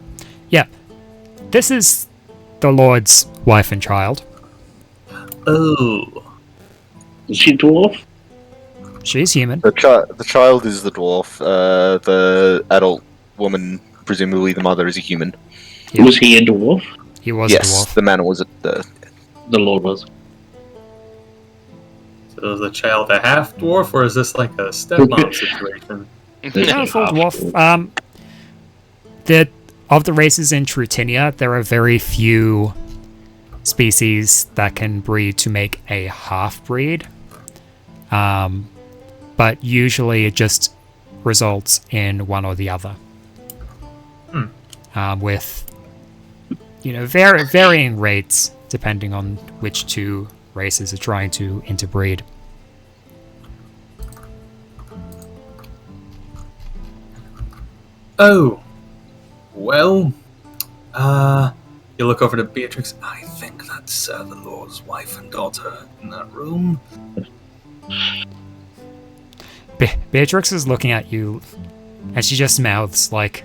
Yeah. This is the Lord's wife and child. Oh. Is she dwarf? She's human. The child is the dwarf. The adult woman, presumably the mother, is a human. Yeah. Was he a dwarf? He was a dwarf. The man was The Lord was. So is the child a half dwarf, or is this like a stepmom situation? Yeah, full dwarf. Of the races in Trutinia, there are very few species that can breed to make a half-breed. But usually it just results in one or the other. With, varying rates depending on which two races are trying to interbreed. Oh. Well, you look over to Beatrix. I think that's the Lord's wife and daughter in that room. Beatrix is looking at you, and she just mouths like,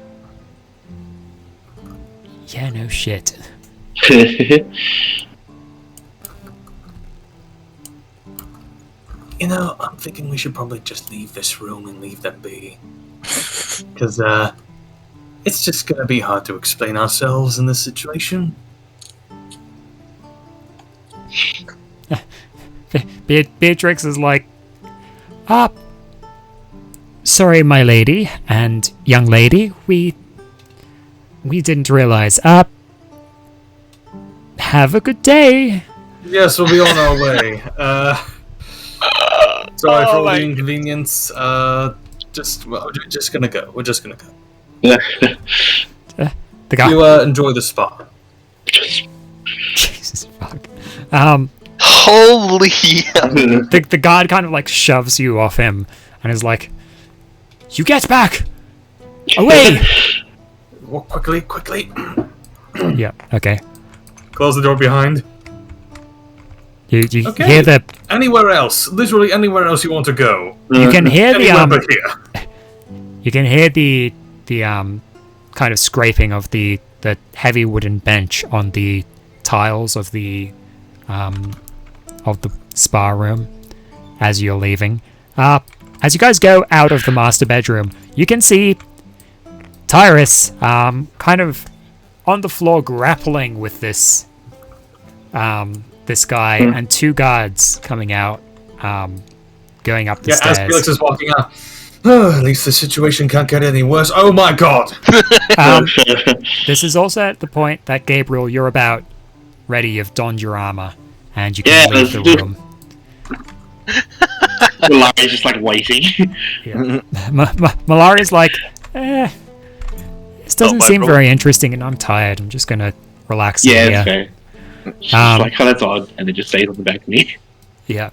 Yeah, no shit. You know, I'm thinking we should probably just leave this room and leave them be. Because, it's just gonna be hard to explain ourselves in this situation. Beatrix is like, sorry, my lady and young lady, we didn't realize. Have a good day. Yes, we'll be on our way. Sorry for all the inconvenience. Just gonna go. We're just gonna go. The guy. You enjoy the spa. Jesus fuck. Holy hell. The guard kind of like shoves you off him and is like, "You get back, away!" Walk quickly. Yeah. Okay. Close the door behind. You Okay. hear the Anywhere else, literally anywhere else you want to go. you can hear Anywhere but the here. you can hear the kind of scraping of the heavy wooden bench on the tiles of the spa room as you're leaving. As you guys go out of the master bedroom, you can see Tyrus kind of on the floor grappling with this guy and two guards coming out, going up the stairs. As Felix is walking out. Oh, at least the situation can't get any worse. Oh my god! This is also at the point that, Gabriel, you're about ready. You've donned your armor and you can leave the room. Malari's just like waiting. Yeah. Malari's like, this doesn't seem very interesting and I'm tired. I'm just gonna relax in Yeah, here. it's fair. She's like, oh, that's odd, and then just stays on the back of me. Yeah.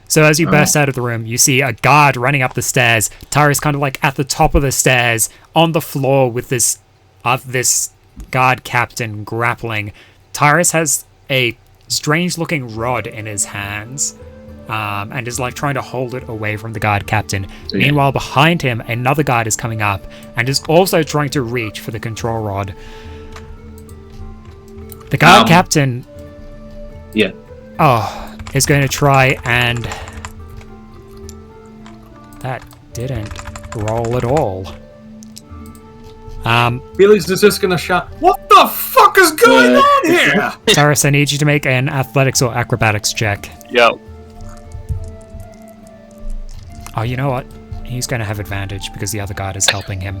So as you burst out of the room, you see a guard running up the stairs. Tyrus kind of like at the top of the stairs, on the floor with this guard captain grappling. Tyrus has a strange-looking rod in his hands, and is like trying to hold it away from the guard captain. Yeah. Meanwhile, behind him, another guard is coming up and is also trying to reach for the control rod. The guard captain... Yeah. is going to try and... That didn't roll at all. Felix is just gonna shout, "What the fuck is going on here?" Tyrus, I need you to make an athletics or acrobatics check. Yeah. Oh, you know what? He's going to have advantage because the other guard is helping him.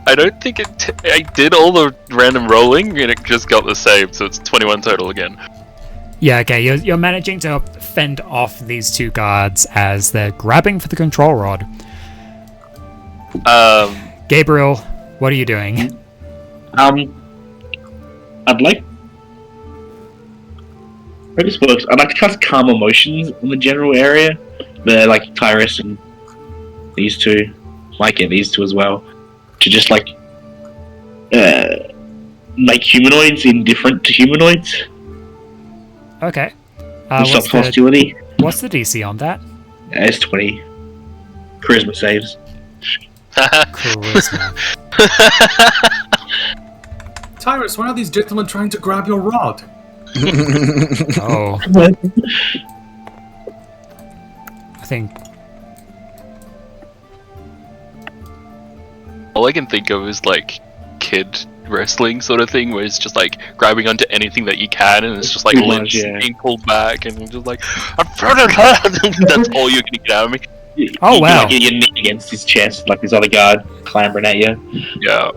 I don't think I did all the random rolling and it just got the save, so it's 21 total again. Yeah, okay, you're managing to fend off these two guards as they're grabbing for the control rod. Gabriel, what are you doing? I'd like... I guess works. I'd like to cast Calm Emotions on the general area. The like Tyrus and these two. Might get these two as well. To just like make humanoids indifferent to humanoids. Okay. Stop hostility. What's the DC on that? It's 20. Charisma saves. Charisma. Tyrus, why are these gentlemen trying to grab your rod? Oh. I think... All I can think of is like kid wrestling sort of thing, where it's just like grabbing onto anything that you can, and it's just like limbs being pulled back, and just like I'm that's all you're gonna get out of me. Oh wow! Like, your knee against his chest, like this other guard clambering at you. Yeah.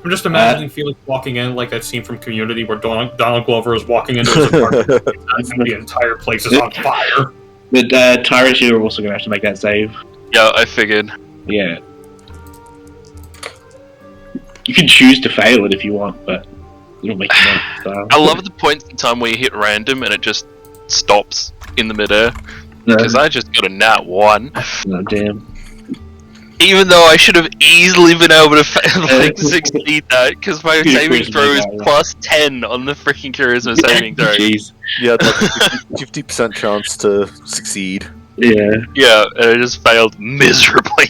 I'm just imagining Felix walking in like that scene from Community where Donald Glover is walking into his apartment and the entire place is on fire. But Tyrus, you're also gonna have to make that save. Yeah, I figured. Yeah. You can choose to fail it if you want, but it'll make you know. I love the points in time where you hit random and it just stops in the midair. Because I just got a nat 1. No, damn. Even though I should have easily been able to succeed that, because my saving throw is plus 10 on the freaking charisma saving throw. Jeez. Yeah, that's a 50% chance to succeed. Yeah. Yeah, and I just failed miserably.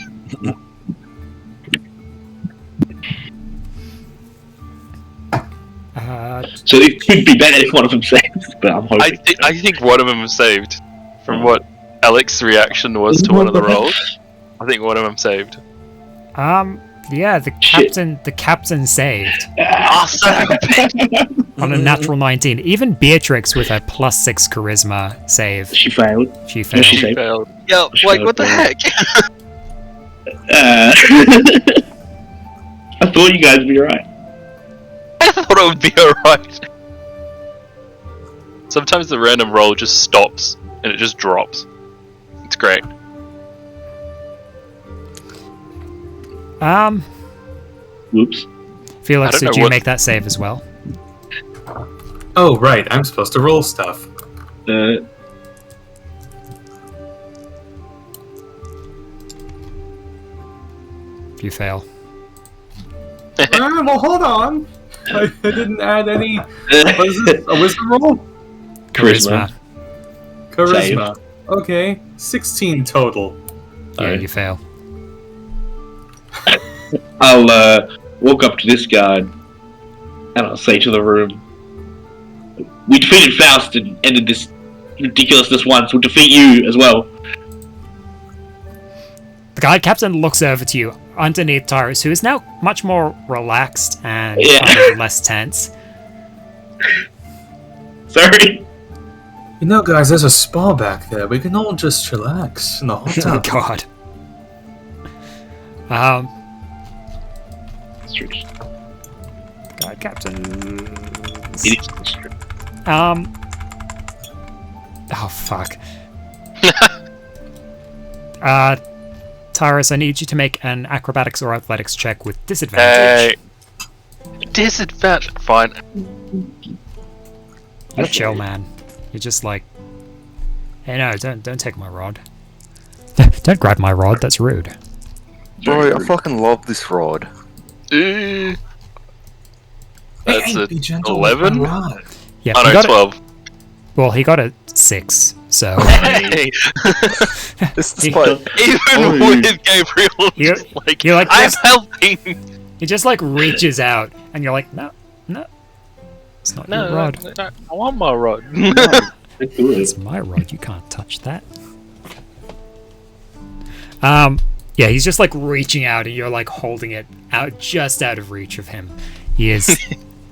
So it could be better if one of them saves, but I'm hoping. I think one of them was saved. From what Alex's reaction was to one of the rolls, I think one of them saved. Yeah, the captain saved Awesome! on a natural 19. Even Beatrix with a +6 charisma save. She failed. She failed. She She failed. Yo, like, what the heck? I thought you guys would be alright. I thought it would be alright. Sometimes the random roll just stops and it just drops. It's great. Whoops. Felix, I don't did know you what- make that save as well? Oh, right. I'm supposed to roll stuff. You fail. Well, hold on. I didn't add any. What is this? A wisdom roll? Charisma. Charisma. Okay. 16 total. Yeah, Alright. you fail. I'll walk up to this guard and I'll say to the room, "We defeated Faust and ended this ridiculousness once. We'll defeat you as well." The guard captain looks over to you underneath Tyrus, who is now much more relaxed and Yeah. kind of less tense. Sorry. You know, guys, there's a spa back there. We can all just relax in the hot Oh tub. god. Guard captain. It is true. Oh fuck. Tyrus, I need you to make an acrobatics or athletics check with disadvantage. Disadvantage. Fine. You're chill, man. You're just like, hey, no, don't take my rod. Don't grab my rod. That's rude. Bro, I fucking love this rod. That's Hey, a be gentle with 11? my rod. Yeah, Oh he no, got 12. Well, he got a 6, so Hey! It's despite. Even with Gabriel, You- just like, you're like I'm this. helping! he just like reaches out, and you're like, no, it's not your rod. No, I want my rod. It's my rod. You can't touch that. Yeah, he's just like reaching out, and you're like holding it out, just out of reach of him. He is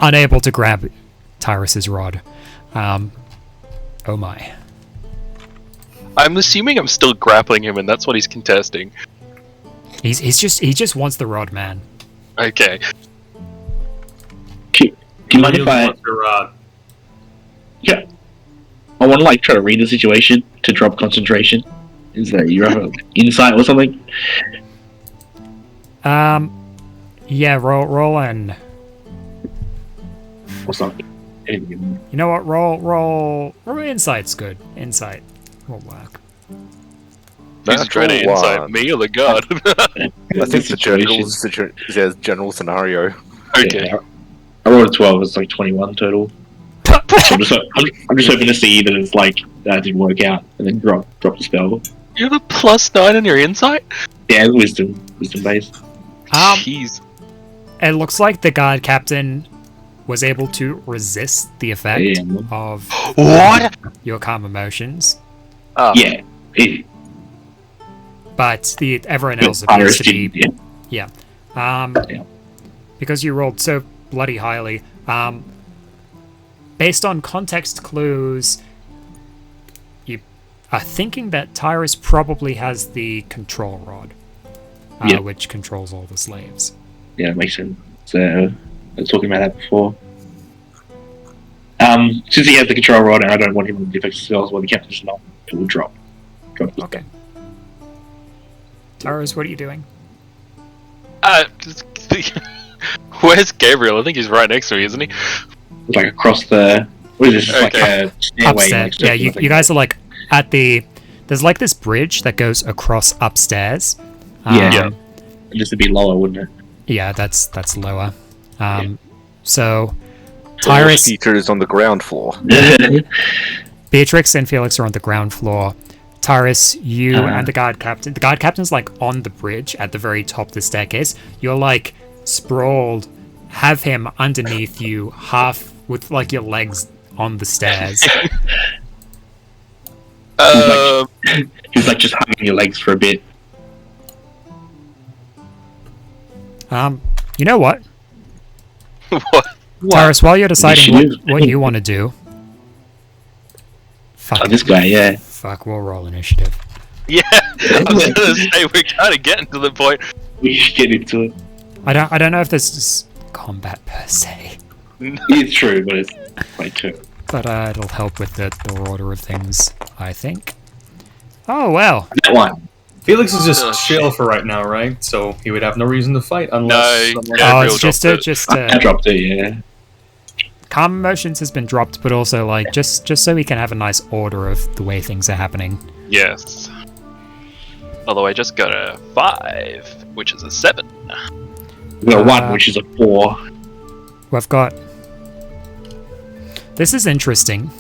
unable to grab Tyrus's rod. Oh my. I'm assuming I'm still grappling him, and that's what he's contesting. He just wants the rod, man. Okay. Do you mind if Really I? want your rod. Yeah. I want to like try to read the situation to drop concentration. Is that you have an insight or something? Yeah, roll and Or something? you know what? Roll insight's good. Insight will work. Who's trying to Natural insight one. me or the god? I think the general scenario. Okay. Yeah, I rolled a 12. It's like 21 total. So I'm just hoping to see that it's like that didn't work out and then drop the spell. You have a +9 on your insight? Yeah, wisdom based. Jeez. It looks like the guard captain was able to resist the effect Yeah. of What? your calm emotions, Yeah. but everyone But else appears Iris to be didn't, yeah. Yeah. because you rolled so bloody highly. Based on context clues, you are thinking that Tyrus probably has the control rod, Yeah. which controls all the slaves. Yeah, it makes sense. So I was talking about that before. Since he has the control rod and I don't want him to affect spells while the captain's not, it will drop. Okay. Tyrus, what are you doing? Where's Gabriel? I think he's right next to me, isn't he? Like across the. What is this? It's like Okay. a stairway. Upstairs. next to Yeah, it, I you think. guys are like at the. There's like this bridge that goes across upstairs. Yeah. Just a bit lower, wouldn't it? Yeah, that's lower. So Tyrus Tyrus, Peter is on the ground floor. Beatrix, and Felix are on the ground floor. Tyrus, you and the guard captain. The guard captain's like on the bridge at the very top of the staircase. You're like sprawled have him underneath you, half with like your legs on the stairs. He's like just hugging your legs for a bit. You know what? What? Taurus, while you're deciding Initiative. what you want to do... Fuck Oh, this guy, yeah. Fuck, we'll roll initiative. Yeah, I was gonna say we're kind of getting to the point. We should get into it. I don't know if this is combat per se, It's true, but it's quite true. but it'll help with the order of things, I think. Oh, well. That one. Felix is just Oh, chill shit. for right now, right? So he would have no reason to fight No, unless someone... yeah. Oh, Gabriel it's just I dropped it, yeah. Calm Emotions has been dropped, but also, like, just so we can have a nice order of the way things are happening. Yes. Although I just got a 5, which is a 7. We got a 1, which is a 4. We've got... This is interesting.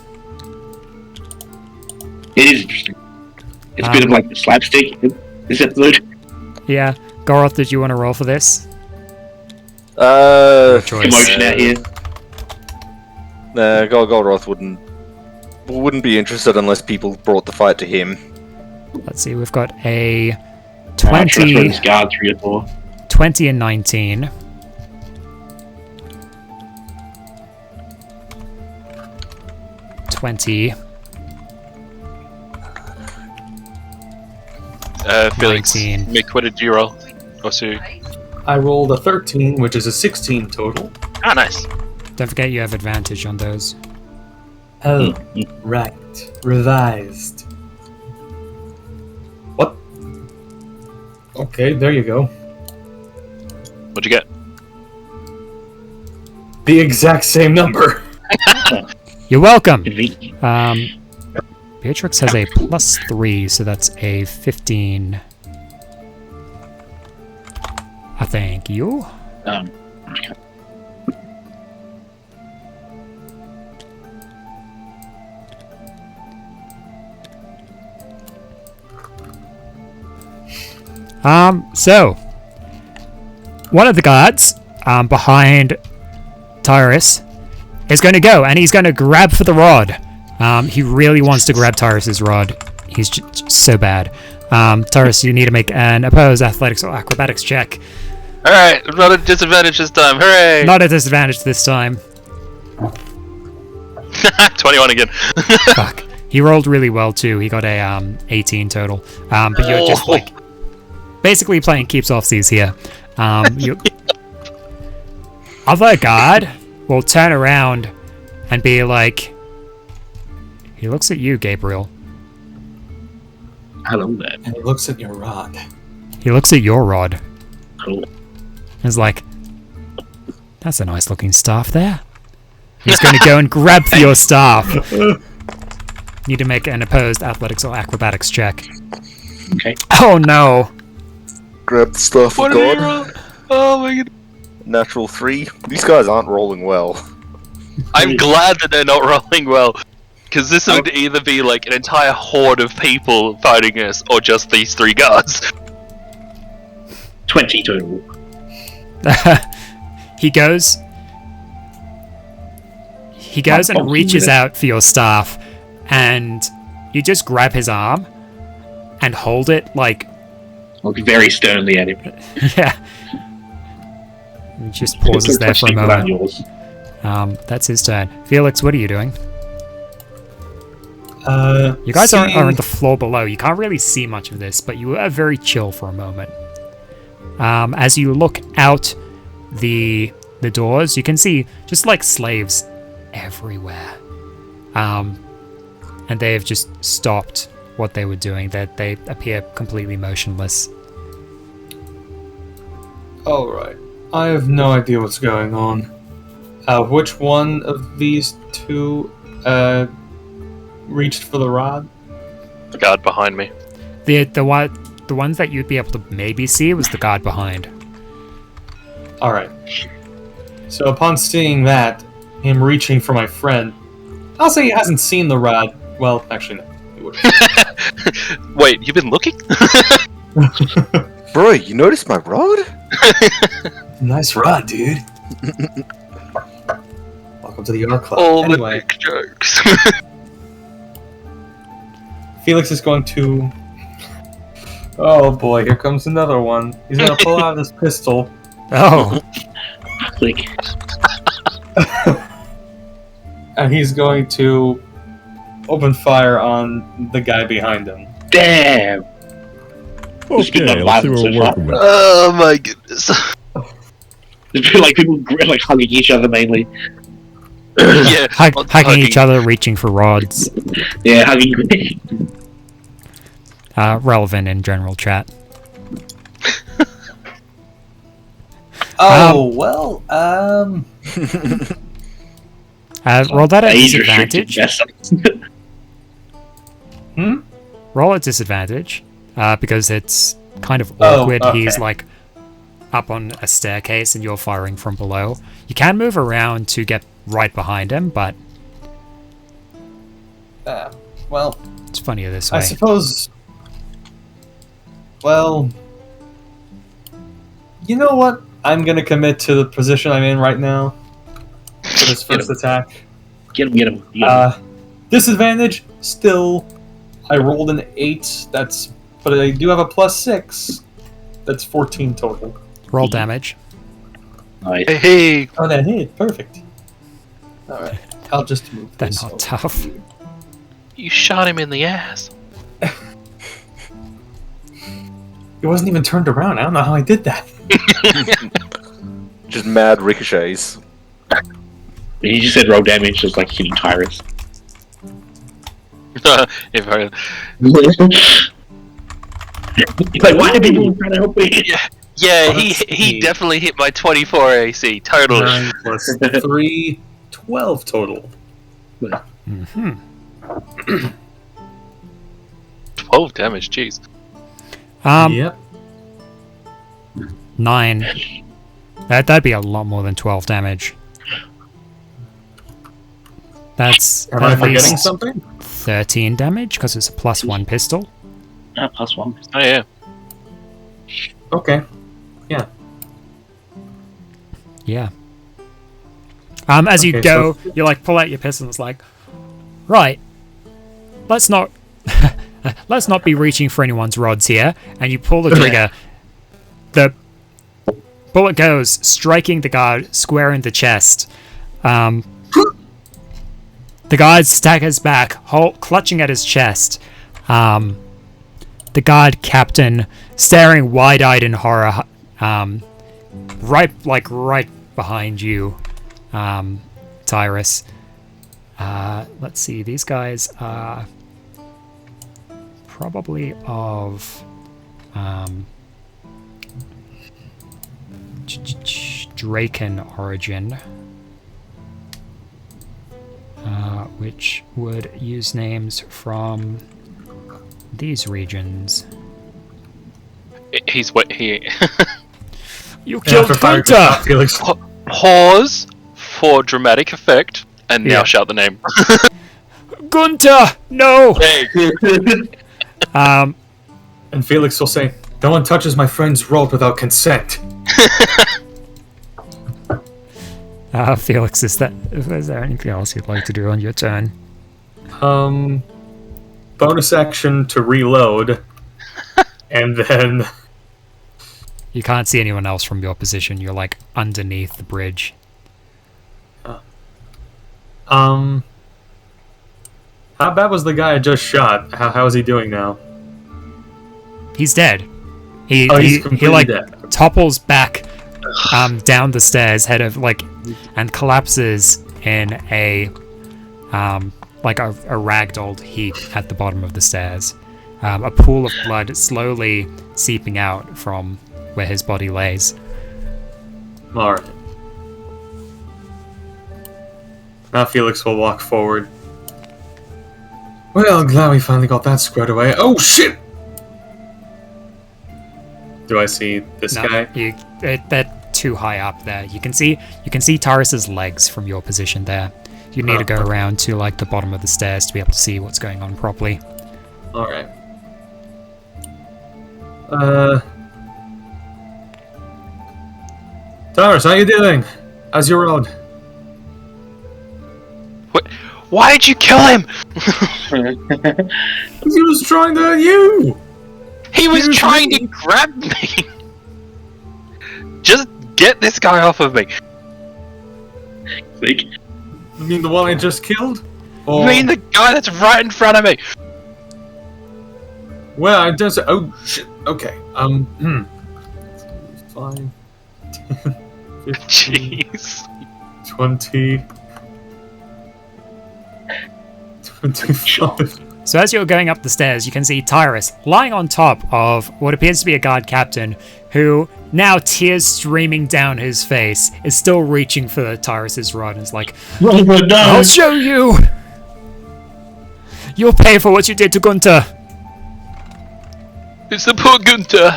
It is interesting. It's a bit of like the slapstick in this episode. Yeah. Goroth, did you want to roll for this? Choice. Emotion out here. Nah, Golroth wouldn't be interested unless people brought the fight to him. Let's see, we've got a Try to 20, this guard 3 or 4. 20 and 19. $20. Felix, 19. Mick, what did you roll? Oh, Sue. I rolled a 13, which is a 16 total. Ah, nice. Don't forget you have advantage on those. Oh, right. Revised. What? Okay, there you go. What'd you get? The exact same number. You're welcome! Convenient. Beatrix has a +3, so that's a 15. Thank you. Okay. So one of the guards behind Tyrus is going to go, and he's going to grab for the rod. He really wants to grab Tyrus's rod. He's just so bad. Tyrus, you need to make an opposed athletics or acrobatics check. Alright, not at a disadvantage this time. Hooray! Not a disadvantage this time. 21 again. Fuck. He rolled really well too. He got a 18 total. But you're just like basically playing keeps offsies here. You other guard will turn around and be like, he looks at you, Gabriel. Hello there. And he looks at your rod. He looks at your rod. Cool. He's like, that's a nice looking staff there. He's going to go and grab for your staff. Need to make an opposed athletics or acrobatics check. Okay. Oh no. Grab the stuff What of did he God. roll? Oh my god. Natural 3. These guys aren't rolling well. I'm glad that they're not rolling well. Because this would either be like an entire horde of people fighting us, or just these 3 guards. 20 total. He goes and reaches out for your staff, and you just grab his arm and hold it like, Look very sternly at him. yeah. He just pauses there for a Around moment. yours. That's his turn. Felix, what are you doing? You guys seeing- are on the floor below. You can't really see much of this, but you are very chill for a moment. As you look out the doors, you can see just like slaves everywhere. And they have just stopped what they were doing. They appear completely motionless. Alright. I have no idea what's going on. Which one of these 2 reached for the rod? The guard behind me. The ones that you'd be able to maybe see was the guard behind. Alright. So upon seeing that, him reaching for my friend, I'll say he hasn't seen the rod. Well, actually, no. He would've. Wait, you've been looking? Bro, you noticed my rod? Nice rod, dude. Welcome to the art club. All Anyway, the big jokes. Felix is going to. Oh boy, here comes another one. He's gonna pull out his pistol. Oh, Like, And he's going to open fire on the guy behind him. damn. It's been Okay, like let's see violence what we're so far. working with. Oh my goodness. It's been like people like hugging each other mainly. Yeah, hugging each other, reaching for rods. Yeah, hugging. Relevant in general chat. Oh well, Roll that at Age restricted disadvantage. vessels. Roll at disadvantage, because it's kind of Oh, awkward. okay. He's like up on a staircase and you're firing from below. You can move around to get right behind him, but well, it's funnier this way. I suppose. Well, you know what? I'm gonna commit to the position I'm in right now for this first attack. Get him. Disadvantage still. I rolled an 8. But I do have a +6. That's 14 total. Roll damage. Nice. Hey, Oh, that hit. Perfect. All right. I'll just move. They're this not over. tough. you shot him in the ass. He wasn't even turned around. I don't know how I did that. Just mad ricochets. He just said roll damage, just like hitting Tyrus. If I, Like, why are people trying to help me? yeah, Let's he see. definitely hit my 24 AC. Totally. 9 plus 3, 12 total. Hmm 12 damage, jeez. Yep. 9. That'd be a lot more than 12 damage. That's Am I at forgetting least something? 13 damage because it's a +1 pistol. +1. Oh yeah. Okay. Yeah. As you Okay, go, you like pull out your pistol and it's like, right, let's not be reaching for anyone's rods here. And you pull the trigger. The bullet goes, striking the guard square in the chest. The guard staggers back, clutching at his chest. The guard captain, staring wide-eyed in horror, right behind you, Tyrus. Let's see, these guys are probably of Draken origin, which would use names from these regions. He's what he. You killed Gunter! Gunter! Felix. Pause for dramatic effect, and now Yeah. shout the name. Gunter! No! Hey, And Felix will say, "No one touches my friend's rod without consent." Felix, is there anything else you'd like to do on your turn? Bonus action to reload, and then You can't see anyone else from your position. You're like underneath the bridge. how bad was the guy I just shot? How is he doing now? He's dead. He He's completely like dead. topples back down the stairs, and collapses in a ragdolled heap at the bottom of the stairs. A pool of blood slowly seeping out from where his body lays. All right. Now Felix will walk forward. Well, glad we finally got that squared away. Oh shit! Do I see this guy? They're too high up there. You can see Taurus's legs from your position there. You need to go around to like the bottom of the stairs to be able to see what's going on properly. All right. Taurus, how you doing? How's your road? What? Why did you kill him? He was trying to you! He was trying to grab me! Just get this guy off of me! Like, You mean the one I just killed? Or... I mean the guy that's right in front of me! Well, I just... Oh, shit. Okay. 5, 10, 15, Jeez. 20... 25... So as you're going up the stairs, you can see Tyrus lying on top of what appears to be a guard captain, who, now tears streaming down his face, is still reaching for Tyrus's rod and is like, I'll show you! You'll pay for what you did to Gunter! It's the poor Gunter!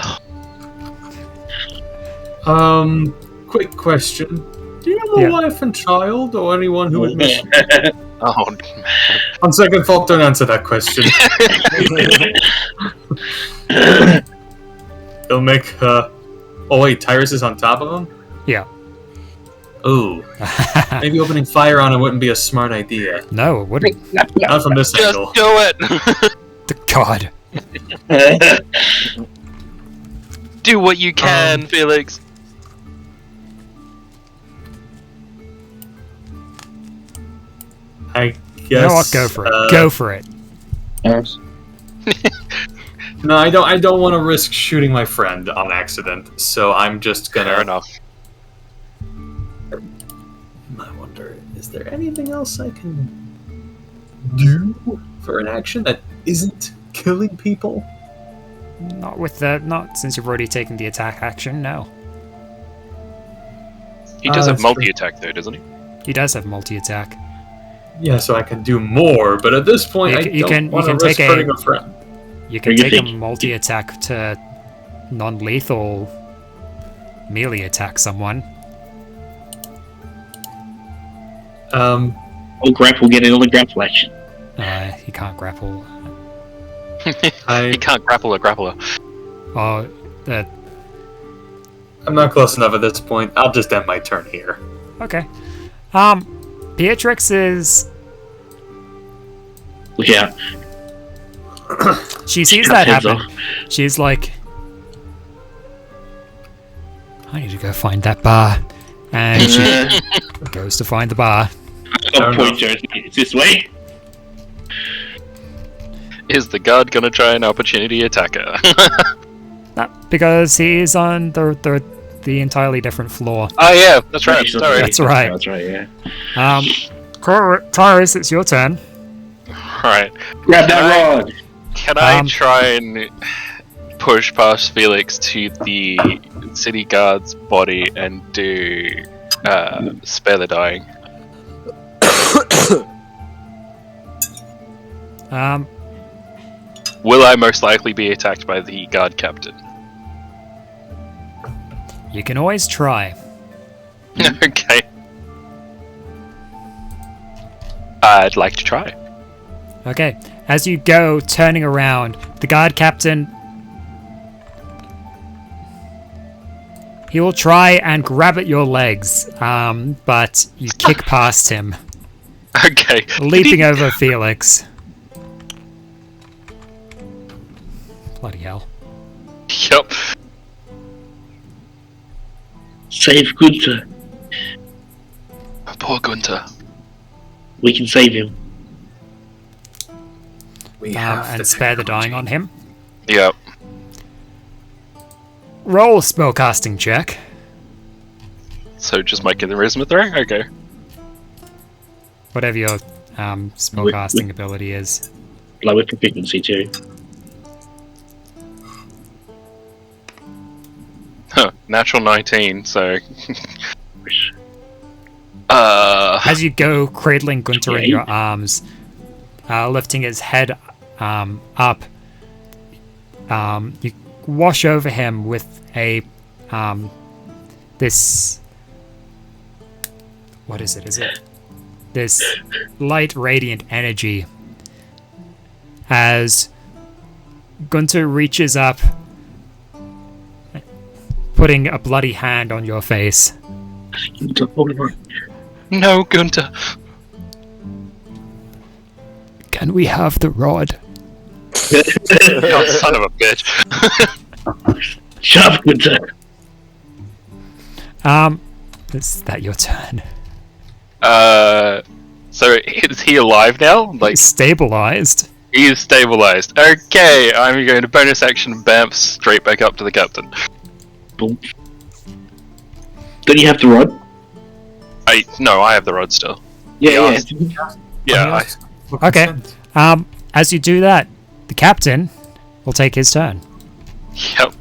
Quick question. Do you have a wife and child, or anyone who would miss you? Oh, On second thought, don't answer that question. He'll make, Oh wait, Tyrus is on top of him? Yeah. Ooh. Maybe opening fire on him wouldn't be a smart idea. No, it wouldn't. Not from this just angle. do it! God. Do what you can, Felix. I guess... You know what? Go for it. Go for it. No, I don't want to risk shooting my friend on accident, so I'm just gonna... Fair enough. I wonder, is there anything else I can do for an action that isn't killing people? Not since you've already taken the attack action, no. He does have that's multi-attack though, doesn't he? He does have multi-attack. Yeah, so I can do more, but at this point, I don't want to risk hurting a friend. You can take a multi-attack to non-lethal melee attack someone. Oh, grapple, get another grapple action. He can't grapple. He can't grapple a grappler. Oh, I'm not close enough at this point. I'll just end my turn here. okay. Beatrix is... Look out. She sees Cut that heads happen. off. She's like, I need to go find that bar. And she goes to find the bar. I'll point to it. It's this way. Is the guard gonna try an opportunity attacker? Because he's on the entirely different floor. Oh yeah, that's right. Sorry. That's right. That's right, yeah. Tyrus, it's your turn. Right. Grab that rod. Can I try and push past Felix to the city guard's body and do spare the dying? Will I most likely be attacked by the guard captain? You can always try. Okay. I'd like to try. Okay, as you go turning around, the guard captain, he will try and grab at your legs, but you kick past him, Okay. leaping over Felix. Bloody hell. Yup. Save Gunter. Poor Gunter. We can save him. We have And spare the dying on him. Yep. Roll spellcasting check. So just make it the charisma throw? Okay. Whatever your spellcasting ability is. Like with proficiency too. Huh. Natural 19, so... As you go cradling Gunter in Okay. your arms, lifting his head up, you wash over him with a this, what is it? Is it this light radiant energy? As Gunter reaches up, putting a bloody hand on your face. No, Gunter. Can we have the rod? Oh, son of a bitch. Shut up, Gunter. Is that your turn? So is he alive now? Like, He's stabilized. he is stabilized. Okay, I'm going to bonus action Bamf straight back up to the captain. Boom. Don't you have the rod? No, I have the rod still. Yeah. Yeah, Okay. As you do that, the captain will take his turn. Yep.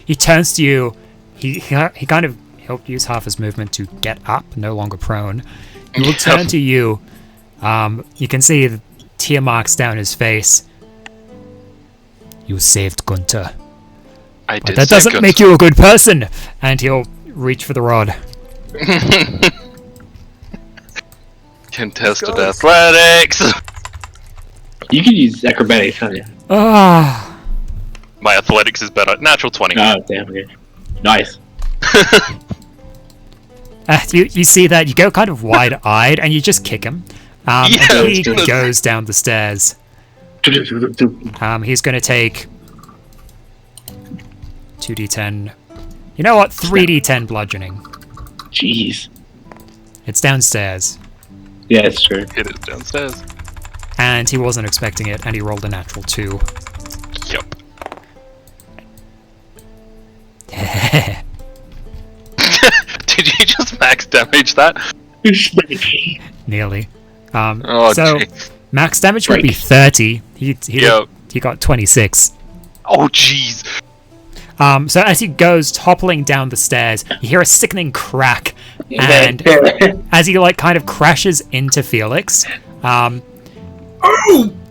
He turns to you. He kind of he'll use half his movement to get up, no longer prone. He will turn to you. You can see the tear marks down his face. You saved Gunter. I But did. that doesn't make you a good person. And he'll reach for the rod. Contested athletics. You can use acrobatics, can't you? Ah. My athletics is better. Natural 20. Oh, damn, okay. Nice. You see that, you go kind of wide-eyed, and you just kick him. And he goes down the stairs. He's going to take 2d10. You know what? 3d10 bludgeoning. Jeez. It's downstairs. Yeah, it's true. It is downstairs. And he wasn't expecting it, and he rolled a natural 2. Yup. Did you just max damage that? Nearly. Oh, so, jeez. max damage would be 30. He got 26. Oh, jeez. So as he goes toppling down the stairs, you hear a sickening crack, and as he kind of crashes into Felix,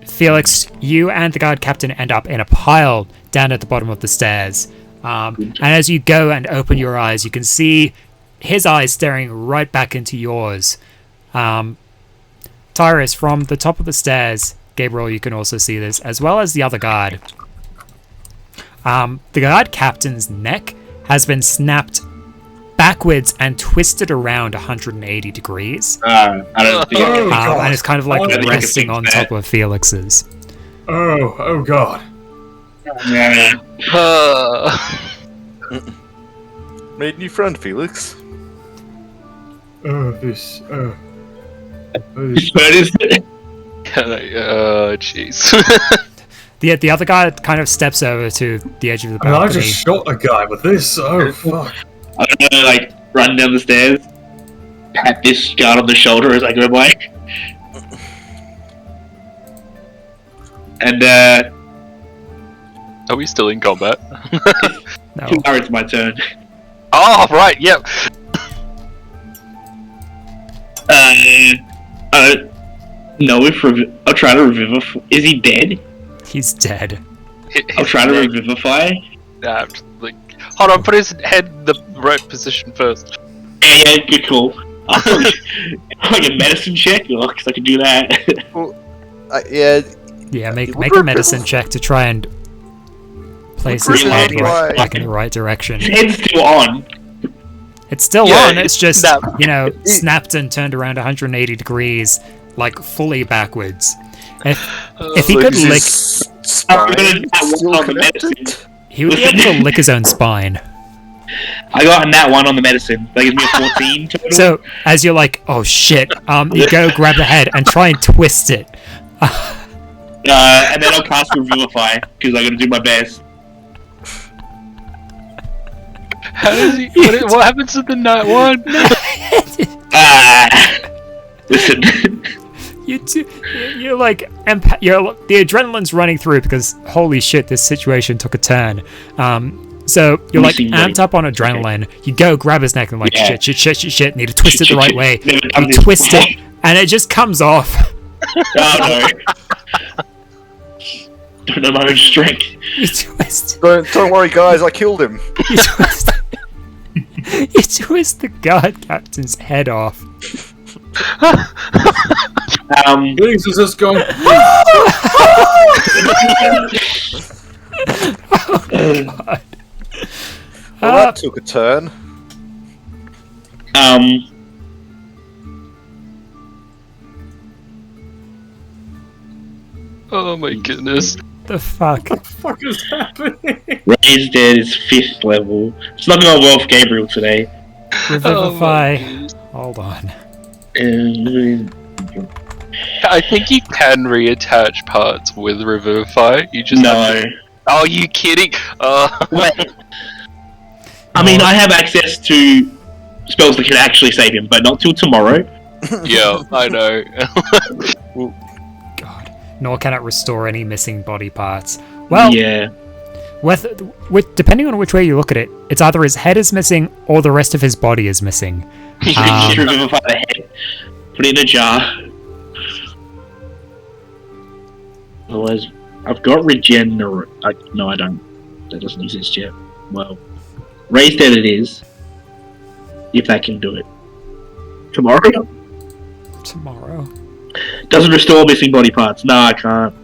Felix, you and the guard captain end up in a pile down at the bottom of the stairs. And as you go and open your eyes, you can see his eyes staring right back into yours. Tyrus, from the top of the stairs, Gabriel, you can also see this, as well as the other guard. The guard captain's neck has been snapped backwards and twisted around 180 degrees. I don't think And it's kind of like think I can resting fix on that. top of Felix's. Oh god. Yeah. Made a new friend, Felix. This. Which bird is it? Jeez. The other guy kind of steps over to the edge of the And I balcony. just shot a guy with this. Oh fuck. I don't know, run down the stairs, pat this guard on the shoulder as I go by. And, Are we still in combat? No. now it's my turn. Oh, right, yep. No, I'll try to revivify. Is he dead? He's dead. I'll try to revivify. Hold on, put his head in the right position first. Yeah, good call. Like a medicine check, because I can do that. Yeah. Yeah, make a medicine check to try and place his head back in the right direction. His head's still on. It's still Yeah, on, it's just, snapped. snapped and turned around 180 degrees, fully backwards. If he could lick... I'm gonna that one on the medicine. He would be able to lick his own spine. I got a nat 1 on the medicine. That gives me a 14 total. So, as you're like, oh shit, you go grab the head and try and twist it. And then I'll cast Revivify, because I'm gonna do my best. How does he? What happens to the nat 1? Listen. The adrenaline's running through because holy shit, this situation took a turn. So you're amped up on adrenaline. Okay. You go grab his neck and shit. Need to twist it the right way. You twist it, and it just comes off. Oh no! Don't know my own strength. You twist. Don't worry, guys. I killed him. You twist. You twist the guard captain's head off. Felix is just going. Oh, God. Well, that took a turn. Oh my goodness. The fuck? What the fuck is happening? Ray's dead is 5th level. It's not going well for Gabriel today. Revivify. Hold on. I think you can reattach parts with Revivify. You just have to... Oh, you kidding? Wait. I mean, I have access to spells that can actually save him, but not till tomorrow. Yeah, I know. God. Nor can it restore any missing body parts. Well, yeah. with depending on which way you look at it, it's either his head is missing or the rest of his body is missing. You can just revivify the head, put it in a jar. Otherwise, I've got regenerate. No, I don't. That doesn't exist yet. Well, Ray's dead it is. If that can do it. Tomorrow? Doesn't restore missing body parts. No, I can't.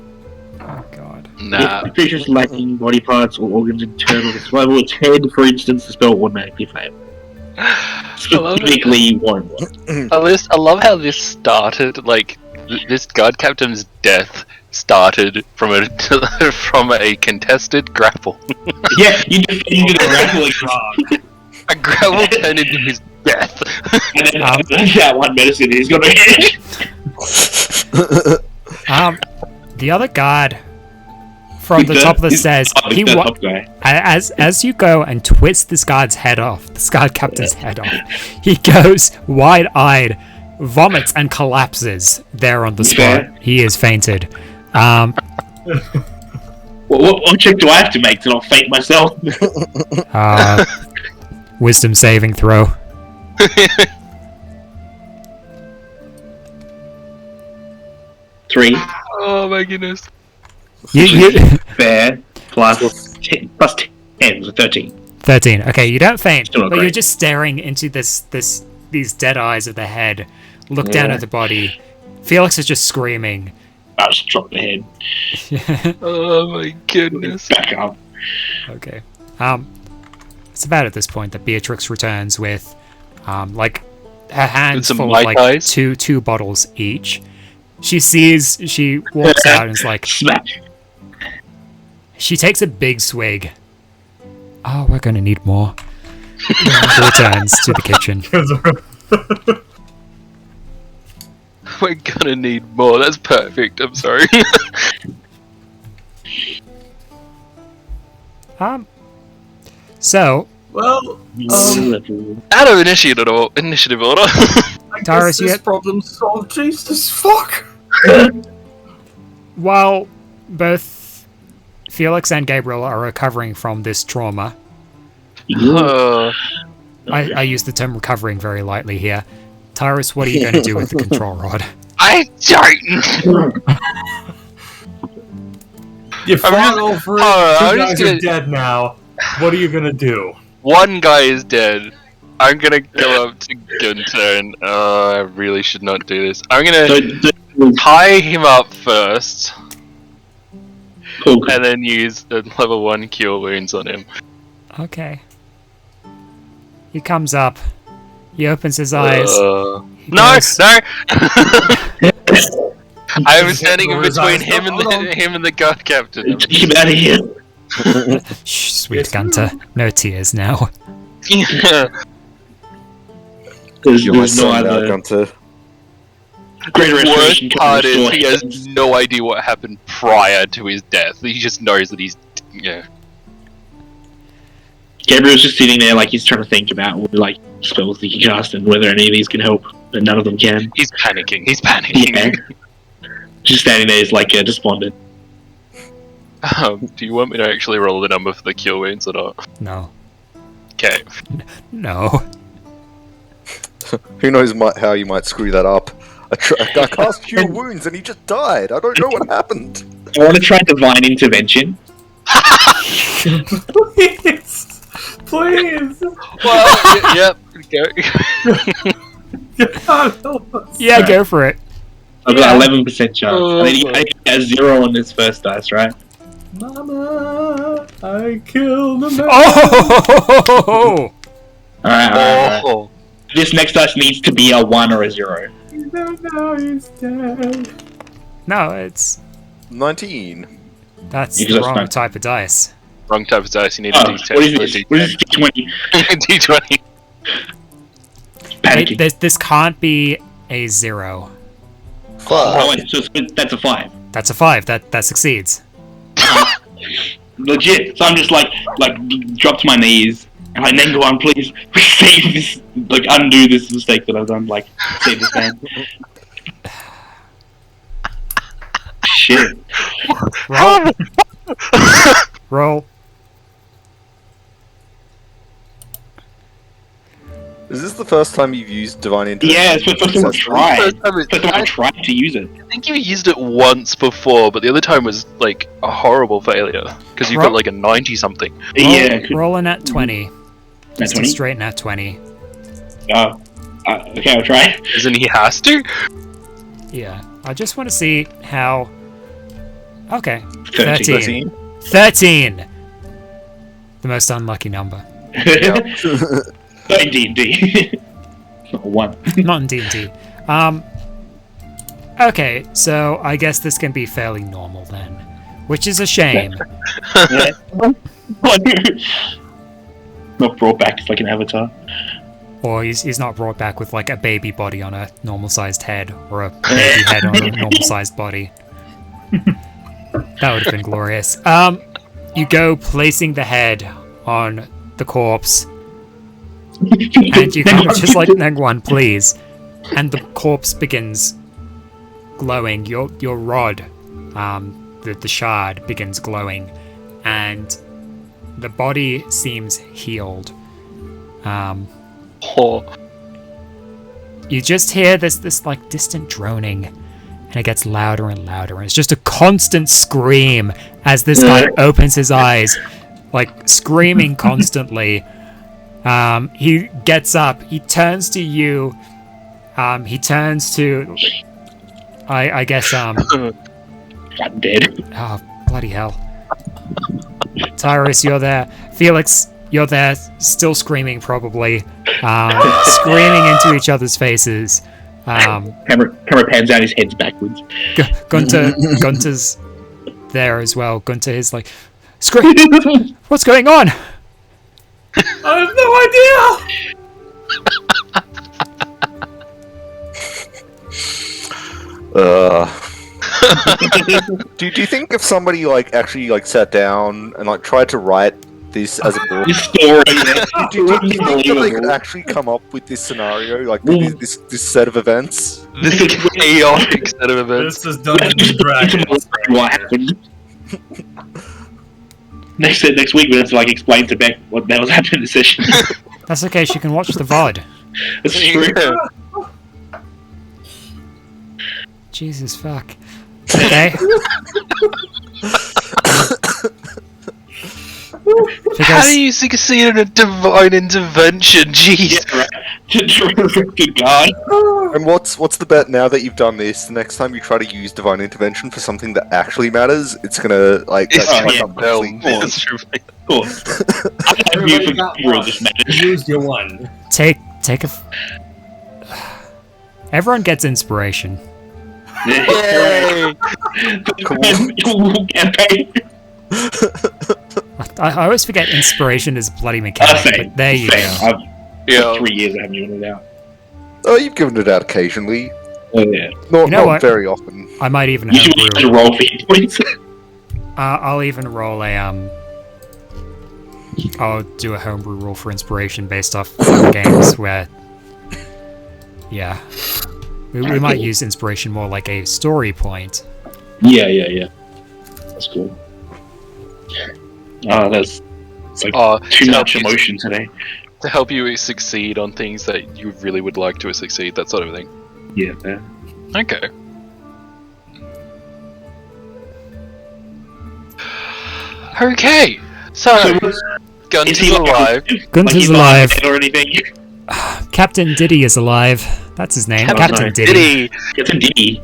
Oh god. Nah. If the creature's lacking body parts or organs internal to survival, its head, for instance, the spell will automatically fail. Specifically won't work. I love how this started, like, this guard captain's death started from a from a contested grapple. Yeah, you defeated a grappling guard. A grapple turned into his death. And then that one medicine he's gonna hit. The other guard from the top of the stairs, as you go and twist this guard's head off, this guard captain's head off, he goes wide-eyed, vomits and collapses there on the spot. He is fainted. What check do I have to make to not faint myself? Wisdom saving throw. Three. Oh my goodness. Fair. Plus 10, so 13. 13. Okay, you don't faint, but great. you're just staring into these dead eyes of the head. Look down at the body. Felix is just screaming. I just dropped the head. Oh my goodness. Back up. Okay. It's about at this point that Beatrix returns with, like, her hands Some full of like Mai-Tais? two bottles each. She walks out and is like, Smash. she takes a big swig. Oh, we're gonna need more. Returns to the kitchen. We're gonna need more. That's perfect. I'm sorry. So, Well, Out of initiative order. I Tyrus, guess you this get- problem solved. Jesus fuck. while both Felix and Gabriel are recovering from this trauma, I use the term recovering very lightly here. Tyrus, what are you going to do with the control rod? I don't. You fought over it. I'm Two just guys gonna- are dead now. What are you gonna do? One guy is dead. I'm gonna go up to Gunter and I really should not do this. I'm gonna tie him up first, Cool. and then use the level 1 cure wounds on him. Okay. He comes up. He opens his eyes. He No, goes, no. I'm Just standing in ignore his between eyes. him and him and the guard captain. Take him out of here. Shh, sweet Gunter. No tears now. There's You're my no son now, other Gunter. greater The restoration worst part is restore he has hands. no idea what happened prior to his death. He just knows that he's Gabriel's just sitting there like he's trying to think about what like spells that he can cast and whether any of these can help, but none of them can. He's panicking. He's panicking. Just standing there is like despondent. Do you want me to actually roll the number for the cure wounds or not? No. Okay. No. Who knows how you might screw that up? I cast Cure Wounds and he just died. I don't know what happened. I want to try divine intervention. Please, please. Well, yep. Go. Yeah, go for it. I've got 11% chance. Oh, I think he has 0 on this first dice, right? Mama, I killed a man. Oh! Alright. Oh, This next dice needs to be a 1 or a 0. Now he's dead. No, it's 19. that's Because the that's wrong not- type of dice. wrong type of dice. You need Oh, a D10. what is this? What is this? D20? D20. Panicking. Wait, this can't be a 0. Oh, wait, so that's a 5. That's a 5. That succeeds. Legit. So I'm just like drop to my knees and like, Nenguan, please save this, like undo this mistake that I've done. Like save this man. Shit. Roll. Roll. Is this the first time you've used divine intervention? Yeah, it's the first time I tried. First time it- First time I tried to use it. I think you used it once before, but the other time was like a horrible failure because you Roll- got like a 90 something. Yeah. Roll a nat 20. Nat Just a 20? straight nat 20. Okay, I'll try. Isn't he has to? Yeah. I just want to see how... Okay. 13. 13! The most unlucky number. Not in D&D. Not a 1. Not in D&D. Okay, so I guess this can be fairly normal then. Which is a shame. Not brought back as like an avatar. Or he's not brought back with like a baby body on a normal-sized head, or a baby head on a normal-sized body. That would have been glorious. You go placing the head on the corpse, and you kind of just like, Nenguan, please. And the corpse begins glowing. Your rod, the shard, begins glowing, and the body seems healed. Oh, You just hear this like distant droning, and it gets louder and louder, and it's just a constant scream as this guy opens his eyes, like screaming constantly. He gets up, he turns to you, he turns to, I guess, I'm dead. oh, bloody hell. Tyrus, you're there. Felix, you're there, still screaming probably, screaming into each other's faces. Camera pans out, his head's backwards. Gunter's there as well. Gunter is like, scream! What's going on? I have no idea. Do you think if somebody like actually like sat down and like tried to write this as a book, This story, do you think that they could actually come up with this scenario, like this set of events? this chaotic set of events. This is Dungeons and Dragons. what happened? Next week we have to like explain to Beck what the hell's happened in the session. That's okay, she can watch the VOD. That's true. Yeah. Jesus fuck. Okay. How Because do you succeed in a divine intervention? Jeez. Yeah, right. Good God. And what's the bet now that you've done this? The next time you try to use divine intervention for something that actually matters, it's gonna like It's fuck yeah, up well, completely. it's true. Of course. I have you for real this matters. You used your one. take a everyone gets inspiration. Yay! Cool campaign. I always forget inspiration is a bloody mechanic, Same. but there you go. I've Yeah. 3 years I haven't given it out. Oh, you've given it out occasionally, Oh yeah. You not know what? very often. I might even You should homebrew. roll for hit points. I'll even roll a I'll do a homebrew roll for inspiration based off other games where, yeah, we might use inspiration more like a story point. Yeah. That's cool. Oh, that's it's like too to much help you- emotion today. To help you succeed on things that you really would like to succeed, that sort of thing. Yeah, fair. Okay. Okay. So, Is Gunter's he alive. Gunter's he's not alive. dead or anything? Captain Diddy is alive. That's his name. Captain Captain Diddy. It's a D.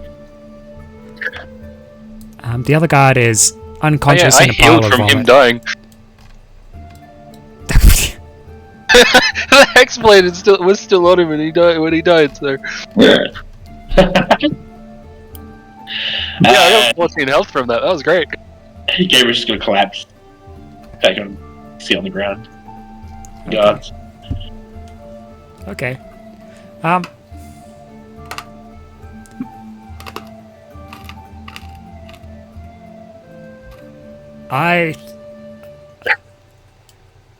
The other guard is unconscious I in a pile healed of from him vomit. dying. The Hexblade was still on him when he died. So Yeah. yeah, I got 14 health from that. That was great. Gabriel's just gonna collapse. Back on, sit on the ground. Okay. Guards. Okay.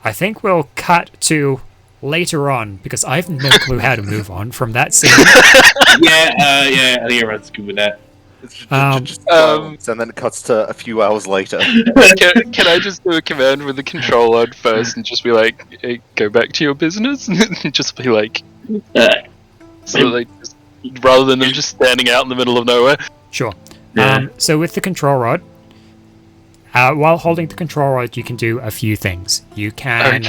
I think we'll cut to later on because I have no clue how to move on from that scene. Yeah, I think everyone's good with that. It's just silence, and then it cuts to a few hours later. Can I just do a command with the control on first and just be like, hey, go back to your business? Just be like, so like, rather than them just standing out in the middle of nowhere. Sure. Yeah. So with the control rod, while holding the control rod, you can do a few things. You can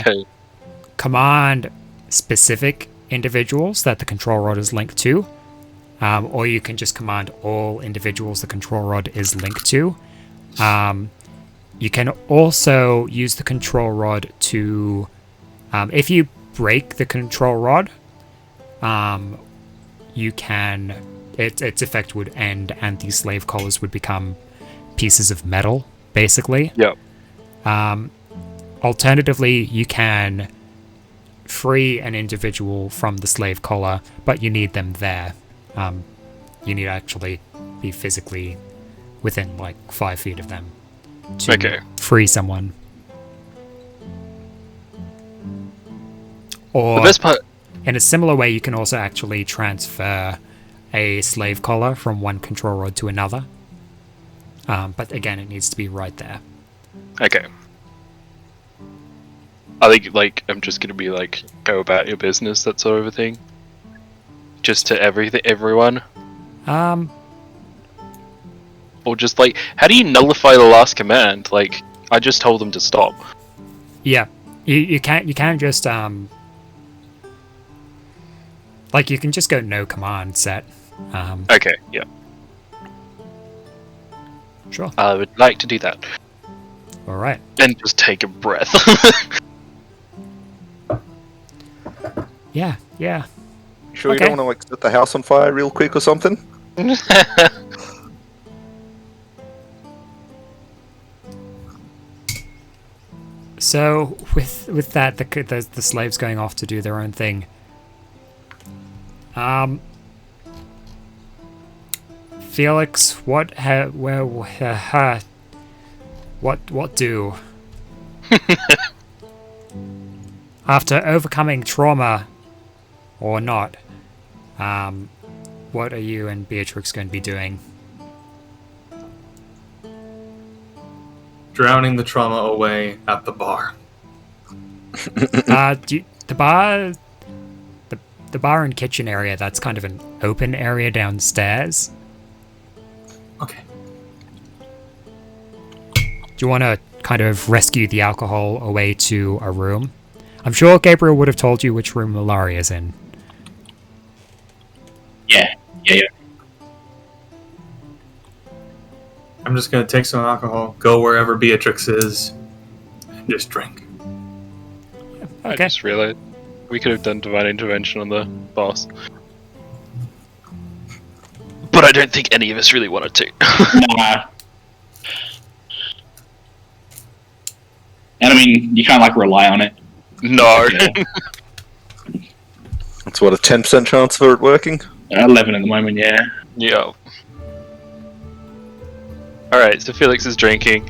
command specific individuals that the control rod is linked to, or you can just command all individuals the control rod is linked to. You can also use the control rod to, if you break the control rod, you can, its effect would end and the slave collars would become pieces of metal, basically. Yep. Alternatively, you can free an individual from the slave collar, but you need them there. You need to actually be physically within like 5 feet of them to free someone. Or The best part. in a similar way, you can also actually transfer a slave collar from one control rod to another. But again, it needs to be right there. Okay. I think, like, I'm just gonna be like, go about your business, that sort of a thing. Just to everyone. Or just like, how do you nullify the last command? Like, I just told them to stop. Yeah, you can't just like you can just go no command set. Okay, yeah. Sure. I would like to do that. All right. And just take a breath. Yeah. Sure, Okay. you don't want to like set the house on fire real quick or something? So with that, the slaves going off to do their own thing. Felix, what do? After overcoming trauma, or not, what are you and Beatrix going to be doing? Drowning the trauma away at the bar. The bar and kitchen area, that's kind of an open area downstairs. Okay. Do you want to kind of rescue the alcohol away to a room? I'm sure Gabriel would have told you which room Malaria's in. Yeah. I'm just gonna take some alcohol, go wherever Beatrix is, and just drink. I Okay. just realized we could have done divine intervention on the boss. But I don't think any of us really wanted to. Nah. And I mean, you can't like rely on it. No. That's what, a 10% chance for it working? 11 at the moment, yeah. Yeah. Alright, so Felix is drinking.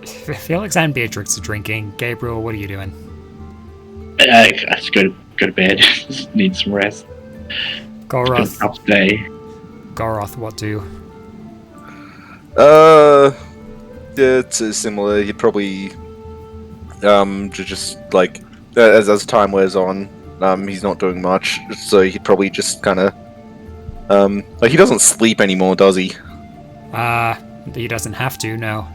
Felix and Beatrix are drinking. Gabriel, what are you doing? I just go to bed. Just need some rest. Goroth, Tough day. Goroth, what do? Yeah, it's similar. He'd probably, just like, as time wears on, he's not doing much, so he'd probably just kind of, like, he doesn't sleep anymore, does he? He doesn't have to, no.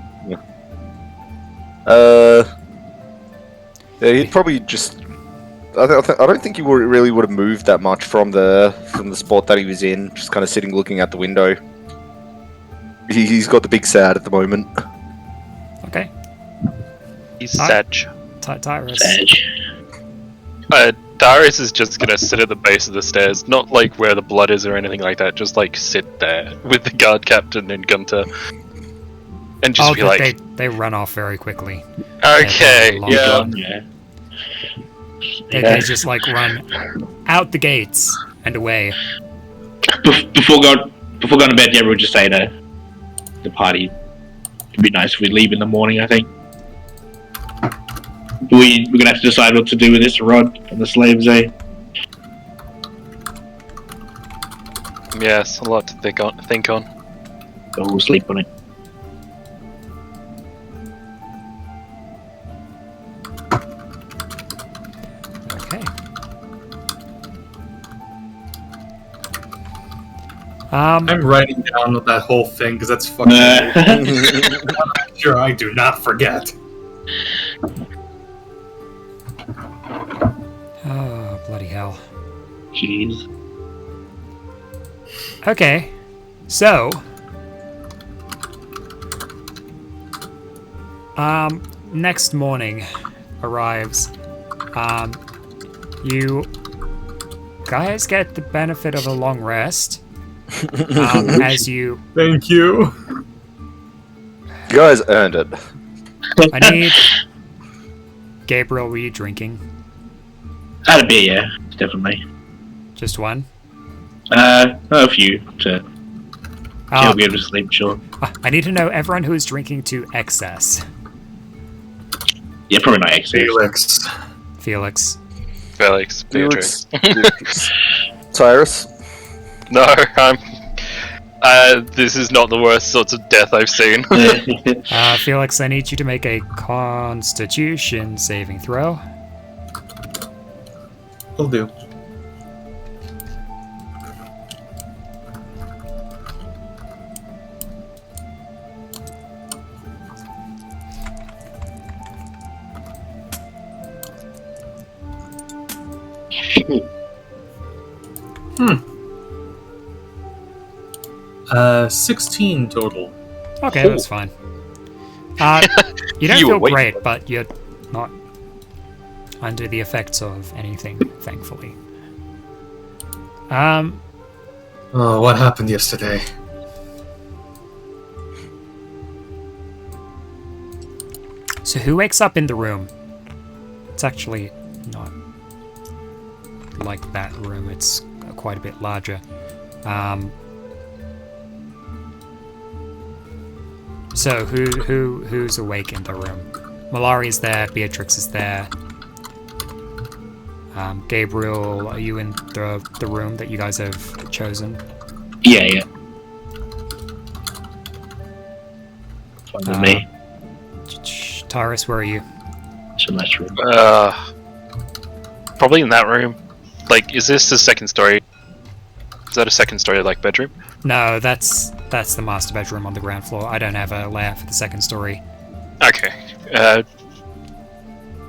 Yeah, he'd probably just, I don't think he really would have moved that much from the spot that he was in, just kind of sitting looking out the window. He's got the big sad at the moment. Okay. He's sad. Tyrus. Darius is just gonna sit at the base of the stairs, not like where the blood is or anything like that, just like sit there with the guard captain and Gunter. And just be like... They run off very quickly. Okay, yeah. They just like run out the gates and away. Before going to bed, yeah, we'll just say to the party, it'd be nice if we leave in the morning, I think. We're gonna have to decide what to do with this rod and the slaves, eh? Yes, a lot to think on. So we'll sleep on it. Okay. I'm writing down that whole thing because that's fucking. I'm sure I do not forget. Oh, bloody hell. Jeez. Okay, so... next morning arrives. You guys get the benefit of a long rest. As you... Thank you. You guys earned it. I need... Gabriel, were you drinking? I had a beer, yeah, definitely. Just one? A few to be able to sleep, sure. I need to know everyone who is drinking to excess. Yeah, probably not excess. Felix. Beatrix. Tyrus? No, this is not the worst sorts of death I've seen. Felix, I need you to make a Constitution saving throw. Will do. Hmm. 16 total. Okay, that's fine. You don't feel great, but you're not under the effects of anything, thankfully. Oh, what happened yesterday? So who wakes up in the room? It's actually not like that room. It's quite a bit larger. So who's awake in the room? Malari's there. Beatrix is there. Gabriel, are you in the room that you guys have chosen? Yeah. Fine with me. Taurus, where are you? It's a nice room. Probably in that room. Like, is this the second story? Is that a second story, like, bedroom? No, that's the master bedroom on the ground floor. I don't have a layout for the second story. Okay.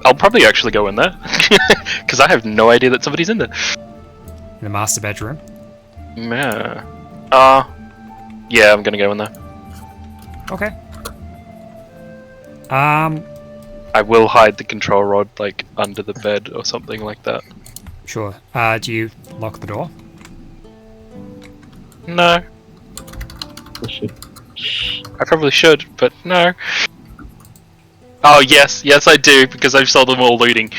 I'll probably actually go in there. Because I have no idea that somebody's in there. In the master bedroom? Yeah. Yeah, I'm gonna go in there. Okay. I will hide the control rod, like, under the bed or something like that. Sure. Do you lock the door? No. I probably should, but no. Oh, yes, I do, because I saw them all looting.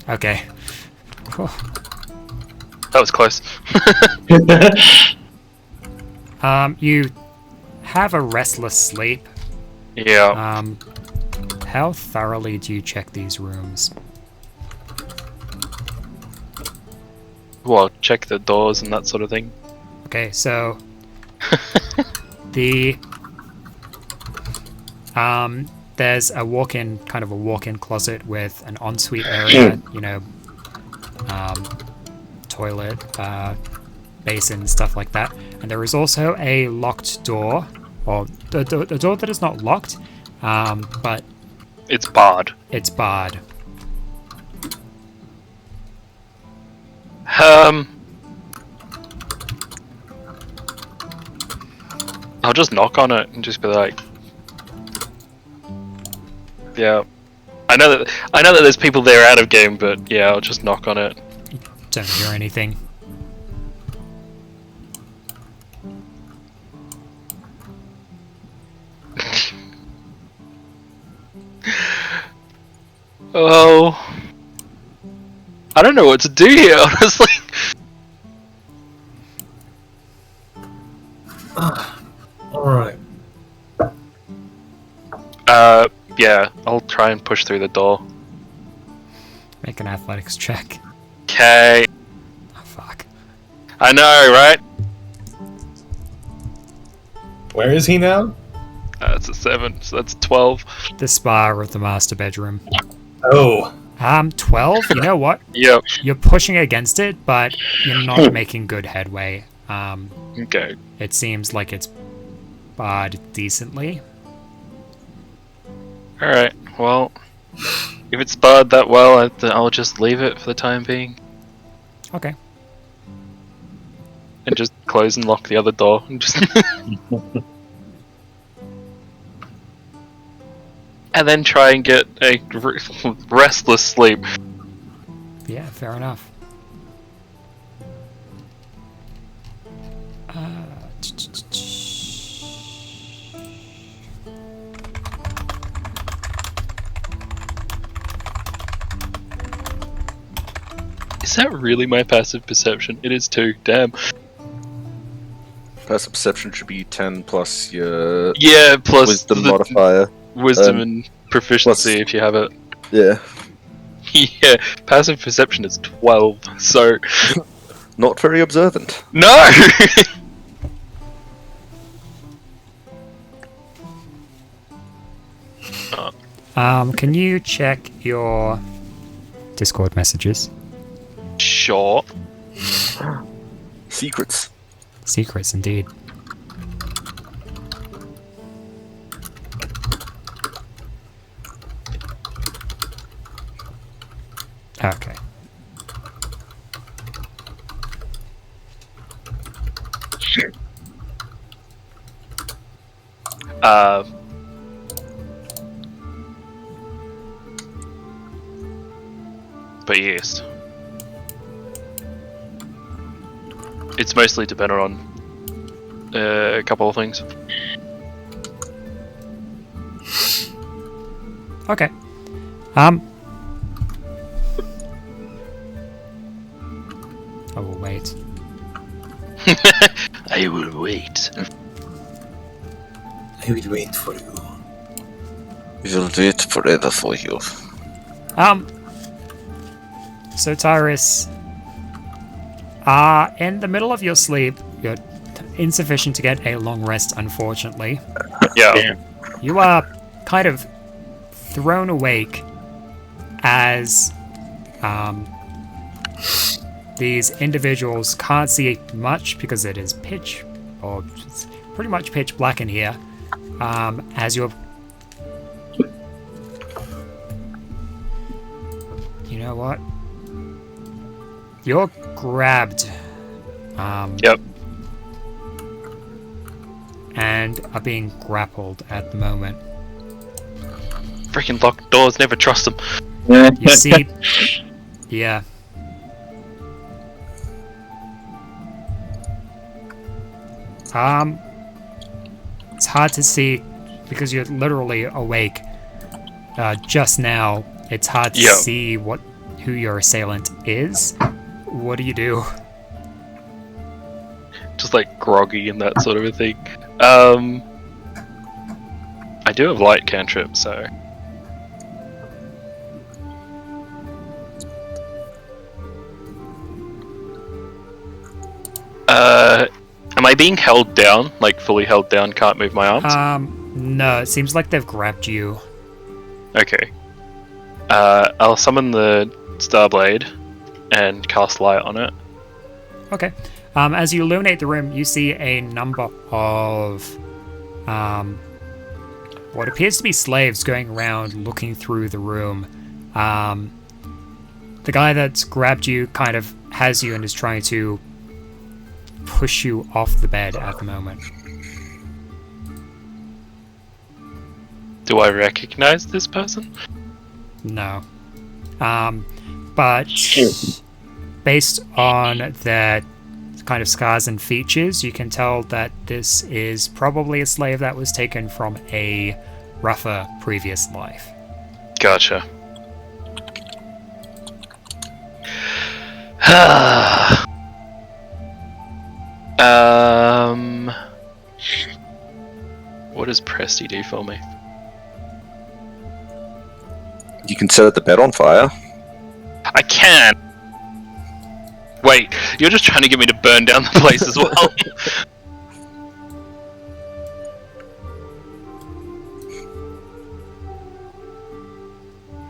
Okay. Cool. That was close. You have a restless sleep. Yeah. How thoroughly do you check these rooms? Well, check the doors and that sort of thing. Okay, so there's a walk-in closet with an ensuite area, toilet, basin, stuff like that. And there is also a locked door, or a door that is not locked, but it's barred. It's barred. I'll just knock on it and just be like, yeah. I know that there's people there out of game, but yeah, I'll just knock on it. Don't hear anything. Oh, I don't know what to do here, honestly. Alright. Yeah, I'll try and push through the door. Make an athletics check. Okay. Oh, fuck. I know, right? Where is he now? It's a 7, so that's 12. The spa of the master bedroom. Oh. 12? You know what? Yep. You're pushing against it, but you're not making good headway. Okay. It seems like it's barred decently. Alright, well, if it's barred that well, I'll just leave it for the time being. Okay. And just close and lock the other door. And just and then try and get a restless sleep. Yeah, fair enough. Is that really my passive perception? It is too, damn. Passive perception should be 10 plus your Yeah, plus wisdom the modifier. wisdom and proficiency plus- if you have it. Yeah. Yeah, passive perception is 12, so... Not very observant. No! Can you check your Discord messages? Sure. Secrets. Secrets, indeed. Okay. But yes. It's mostly dependent on a couple of things. Okay. I will wait. I will wait. I will wait for you. We'll wait forever for you. So Tyrus, in the middle of your sleep, you're insufficient to get a long rest, unfortunately. Yeah. You are kind of thrown awake as these individuals can't see much because it is pitch, or it's pretty much pitch black in here. As you're... You know what? You're grabbed. Yep. And are being grappled at the moment. Freaking locked doors, never trust them. You see... Yeah. It's hard to see because you're literally awake. Just now, it's hard to see who your assailant is. What do you do? Just like groggy and that sort of a thing. I do have light cantrip, so... am I being held down? Like fully held down, can't move my arms? No, it seems like they've grabbed you. Okay. I'll summon the Starblade and cast light on it. Okay. As you illuminate the room, you see a number of what appears to be slaves going around looking through the room. The guy that's grabbed you kind of has you and is trying to push you off the bed at the moment. Do I recognize this person? No. But based on their kind of scars and features, you can tell that this is probably a slave that was taken from a rougher previous life. Gotcha. What does Presty do for me? You can set the bed on fire. I can! Wait, you're just trying to get me to burn down the place as well?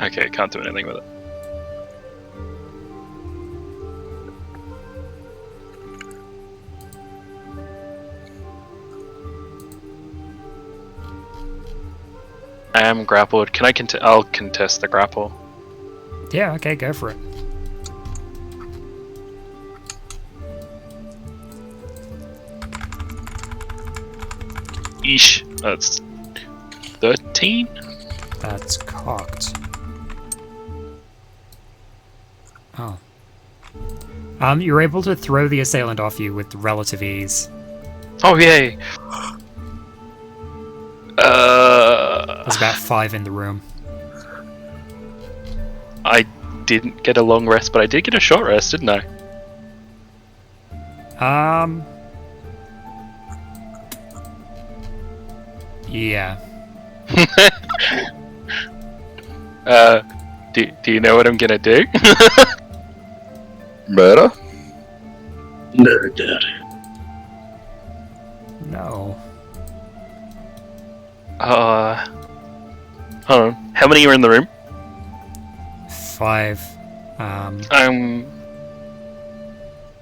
Okay, can't do anything with it. I am grappled. Can I I'll contest the grapple. Yeah, okay, go for it. Eesh, that's 13? That's cocked. Oh. You're able to throw the assailant off you with relative ease. Oh, yay! There's about 5 in the room. I didn't get a long rest, but I did get a short rest, didn't I? Yeah. Do you know what I'm gonna do? Murder? Murder. No. Hold on. How many are in the room? 5.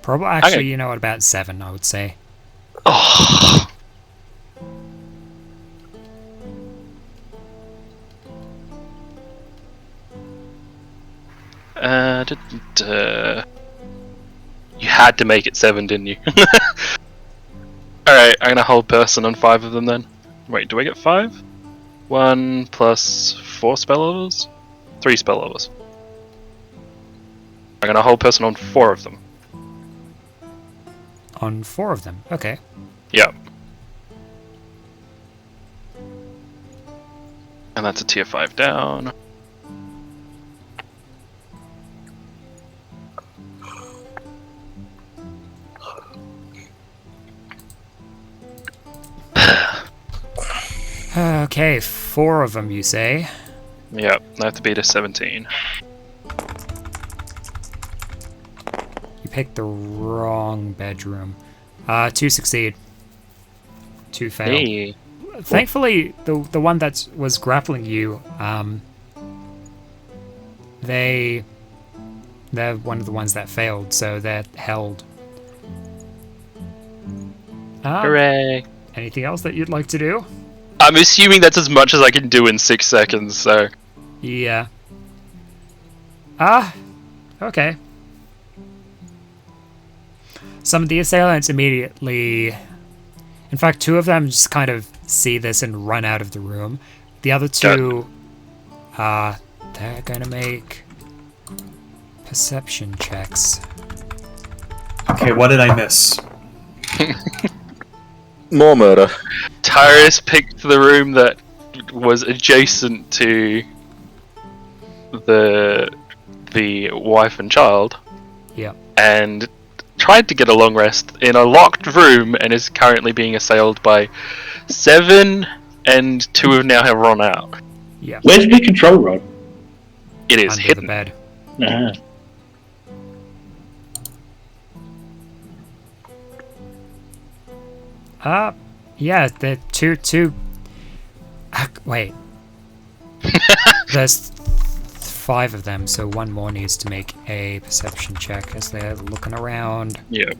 Probably, actually, you know what, about 7, I would say. Oh. You had to make it 7, didn't you? Alright, I'm gonna hold person on 5 of them then. Wait, do I get 5? 1 plus 4 spell levels? 3 spell levels. I'm gonna hold person on 4 of them. On 4 of them, okay. Yeah. And that's a tier 5 down. Okay, 4 of them, you say? Yep, I have to beat a 17. You picked the wrong bedroom. 2 succeed. 2 fail. Hey. Thankfully, the one that was grappling you, they're one of the ones that failed, so they're held. Hooray! Anything else that you'd like to do? I'm assuming that's as much as I can do in 6 seconds, so... Yeah. Okay. Some of the assailants immediately... In fact, 2 of them just kind of see this and run out of the room. The other 2... they're gonna make... perception checks. Okay, what did I miss? More murder. Tyrus picked the room that was adjacent to the wife and child. Yeah. And tried to get a long rest in a locked room and is currently being assailed by 7, and 2 have now have run out. Yeah. Where's the control rod? It is Under hidden. the bed. Yeah, the two. Wait. There's 5 of them, so 1 more needs to make a perception check as they're looking around. Yeah.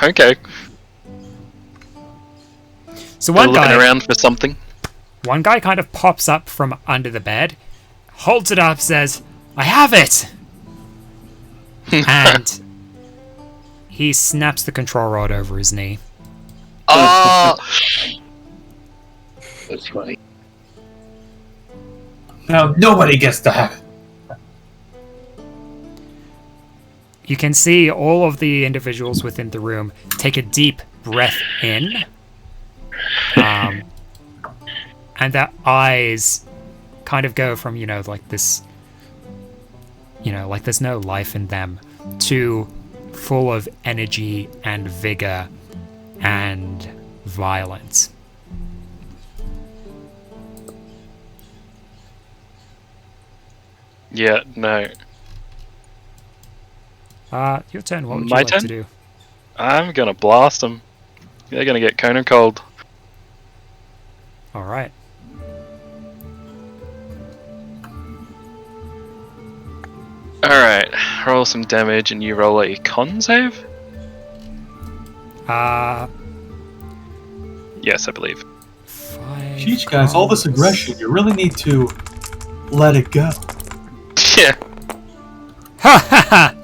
Okay. So They're one looking guy, around for something. one guy kind of pops up from under the bed, holds it up, says, "I have it!" And he snaps the control rod over his knee. Oh! That's funny. Now nobody gets to have it. You can see all of the individuals within the room take a deep breath in. And their eyes kind of go from, like this, like there's no life in them, to full of energy and vigor and violence. Yeah, no. Your turn. What would My you like turn? to do? I'm gonna blast them. They're gonna get cone cold. All right. Alright, roll some damage and you roll a con save? Yes, I believe. 5. Jeez, guys, all this aggression, you really need to let it go. Yeah. Ha ha ha!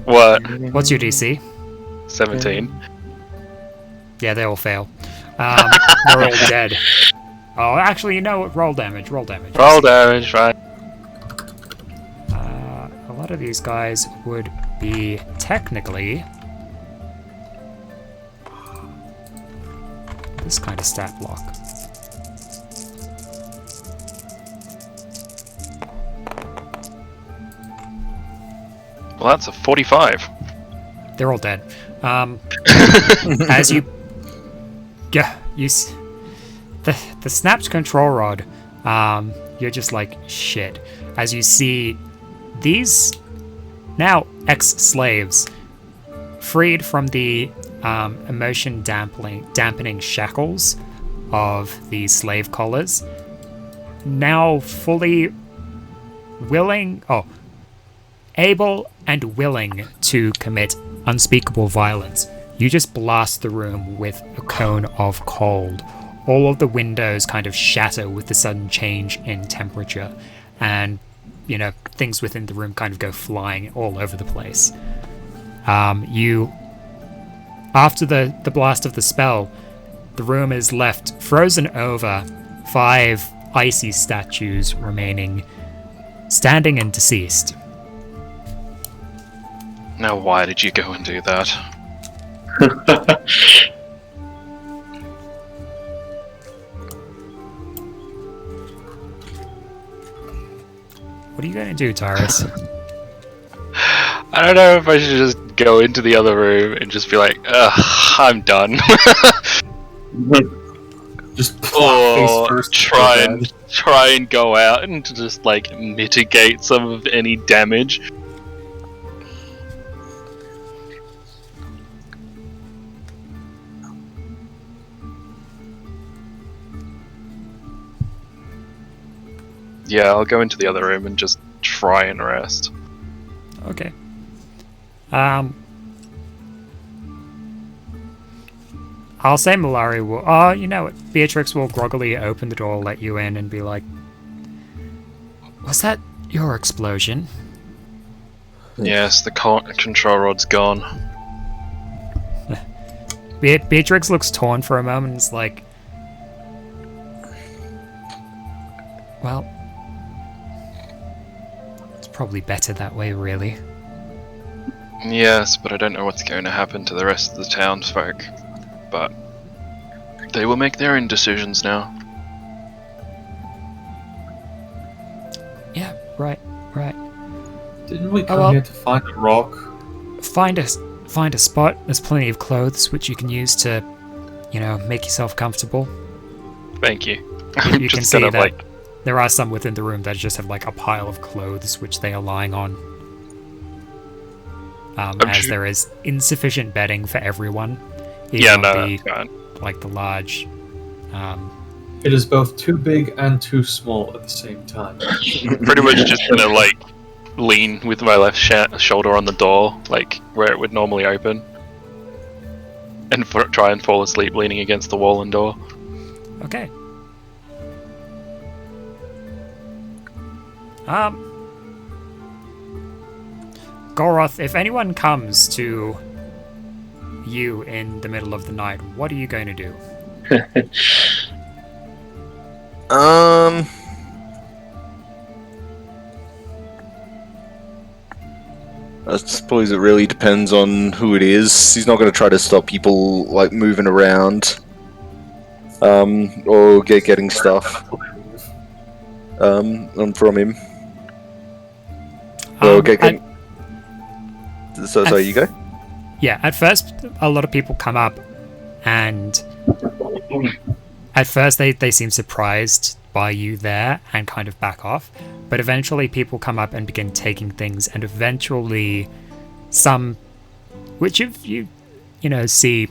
What? What's your DC? 17. Yeah, they all fail. They're all dead. Oh, actually, you know what? Roll damage. Roll damage. Roll damage, right? A lot of these guys would be technically this kind of stat block. Well, that's a 45. They're all dead. As you, the snapped control rod. You're just like shit. As you see these now ex-slaves freed from the emotion dampening shackles of the slave collars, now fully able and willing to commit unspeakable violence. You just blast the room with a cone of cold. All of the windows kind of shatter with the sudden change in temperature, and things within the room kind of go flying all over the place. After the blast of the spell, the room is left frozen over, 5 icy statues remaining standing and deceased. Now, why did you go and do that? What are you going to do, Tyrus? I don't know if I should just go into the other room and just be like, ugh, I'm done. Just face Or first. try and go out and to just like mitigate some of any damage. Yeah, I'll go into the other room and just try and rest. Okay. I'll say Malari will... Oh, you know what? Beatrix will groggily open the door, let you in, and be like, "Was that your explosion?" Yes, the control rod's gone. Beatrix looks torn for a moment and is like, "Well, it's probably better that way, really." Yes, but I don't know what's going to happen to the rest of the townsfolk. But they will make their own decisions now. Yeah, right. Didn't we come here to find a rock? Find a spot. There's plenty of clothes which you can use to, make yourself comfortable. Thank you. You can see that there are some within the room that just have like a pile of clothes which they are lying on. As there is insufficient bedding for everyone. Even like the large. It is both too big and too small at the same time. Pretty much just gonna lean with my left shoulder on the door, like where it would normally open, and try and fall asleep leaning against the wall and door. Okay. Goroth, if anyone comes to you in the middle of the night, what are you going to do? I suppose it really depends on who it is. He's not going to try to stop people like moving around, or getting stuff, from him. Or getting. So you go. Yeah, at first a lot of people come up, and at first they seem surprised by you there and kind of back off. But eventually people come up and begin taking things, and eventually some, which if you see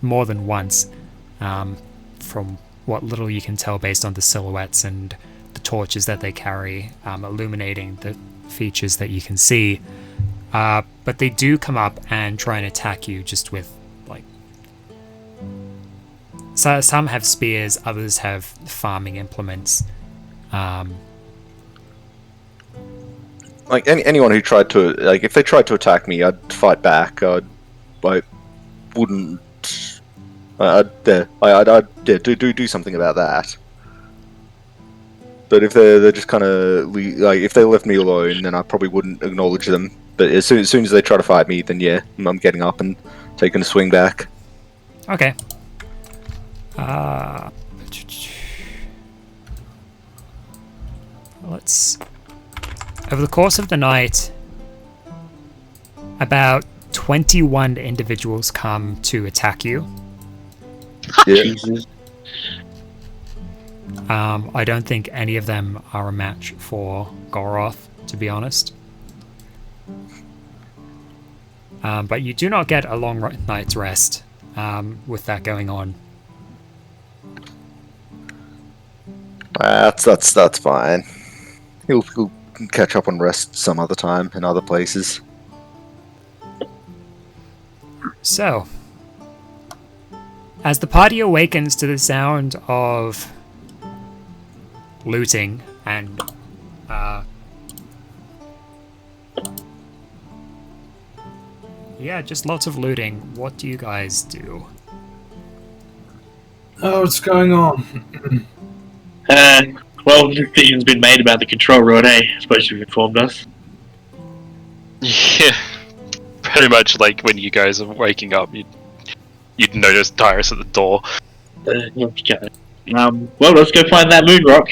more than once, from what little you can tell based on the silhouettes and the torches that they carry, illuminating the features that you can see. But they do come up and try and attack you just with, like... So some have spears, others have farming implements. Like anyone who tried to, like, if they tried to attack me, I'd fight back. I'd do something about that. But if they're just kind of like, if they left me alone, then I probably wouldn't acknowledge them. But as soon as they try to fight me, then yeah, I'm getting up and taking a swing back. Okay. Let's... Over the course of the night, about 21 individuals come to attack you. Yeah. Jesus. I don't think any of them are a match for Goroth, to be honest. But you do not get a long night's rest with that going on. That's fine. He'll catch up on rest some other time in other places. So, as the party awakens to the sound of looting and just lots of looting, what do you guys do? Oh, what's going on? Well, the decision's been made about the control rod, eh? I suppose you've informed us. Yeah, pretty much like when you guys are waking up, you'd notice Tyrus at the door. Okay. Well, let's go find that moon rock.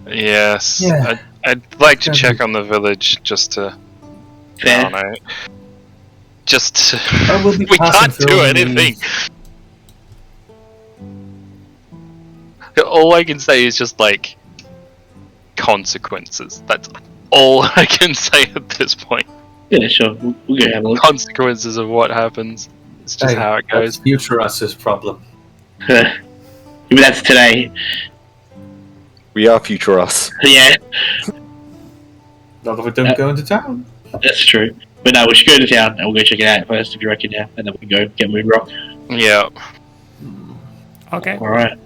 Yes, Yeah. I'd like to check on the village just to. Fair. I don't know. Just to, I will be we passing can't do through anything. All I can say is just like consequences. That's all I can say at this point. Yeah, sure. We'll go have a look. Consequences of what happens. It's just how it goes. That's future us's problem. Maybe that's today. We are future us. Yeah, Not if we don't go into town. that's true. But no, we should go to town and we'll go check it out first if you reckon, yeah. And then we can go get moon rock. Yeah. Okay. Alright.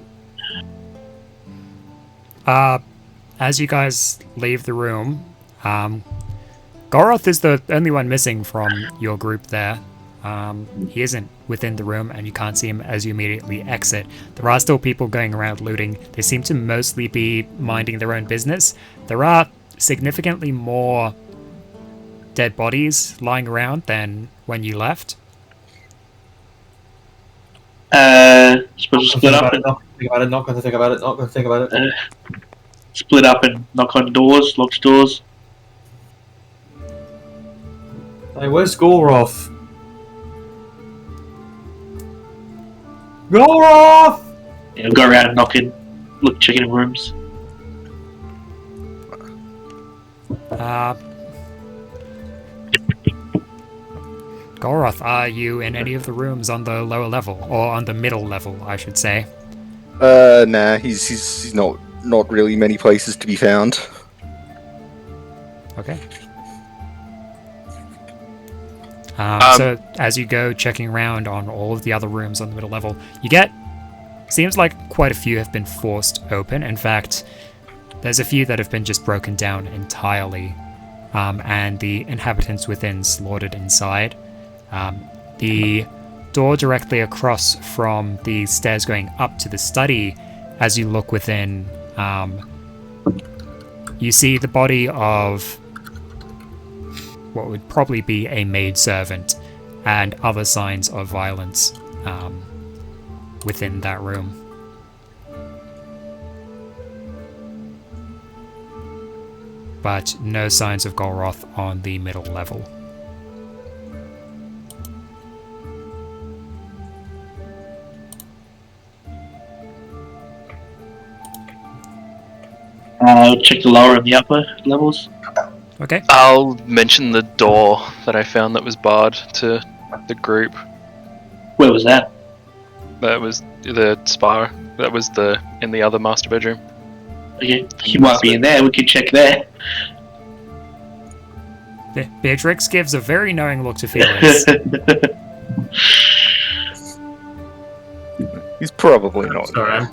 As you guys leave the room, Goroth is the only one missing from your group there. He isn't within the room, and you can't see him as you immediately exit. There are still people going around looting. They seem to mostly be minding their own business. There are significantly more dead bodies lying around than when you left. Suppose we'll split up and Not going to think about it. split up and knock on doors, locked doors. Hey, where's Goroth? Goroth! Yeah, we'll go around knocking, checking in rooms. Goroth, are you in any of the rooms on the lower level, or on the middle level, I should say? Nah, he's not really many places to be found. Okay. So as you go checking around on all of the other rooms on the middle level, you get... Seems like quite a few have been forced open. In fact, there's a few that have been just broken down entirely, and the inhabitants within slaughtered inside. The door directly across from the stairs going up to the study, as you look within, you see the body of what would probably be a maidservant and other signs of violence within that room. But no signs of Golroth on the middle level. I'll check the lower and the upper levels. Okay. I'll mention the door that I found that was barred to the group. Where was that? That was the spa. That was in the other master bedroom. Okay, he might be in there. We could check there. Beatrix gives a very knowing look to Felix. He's probably not. Sorry.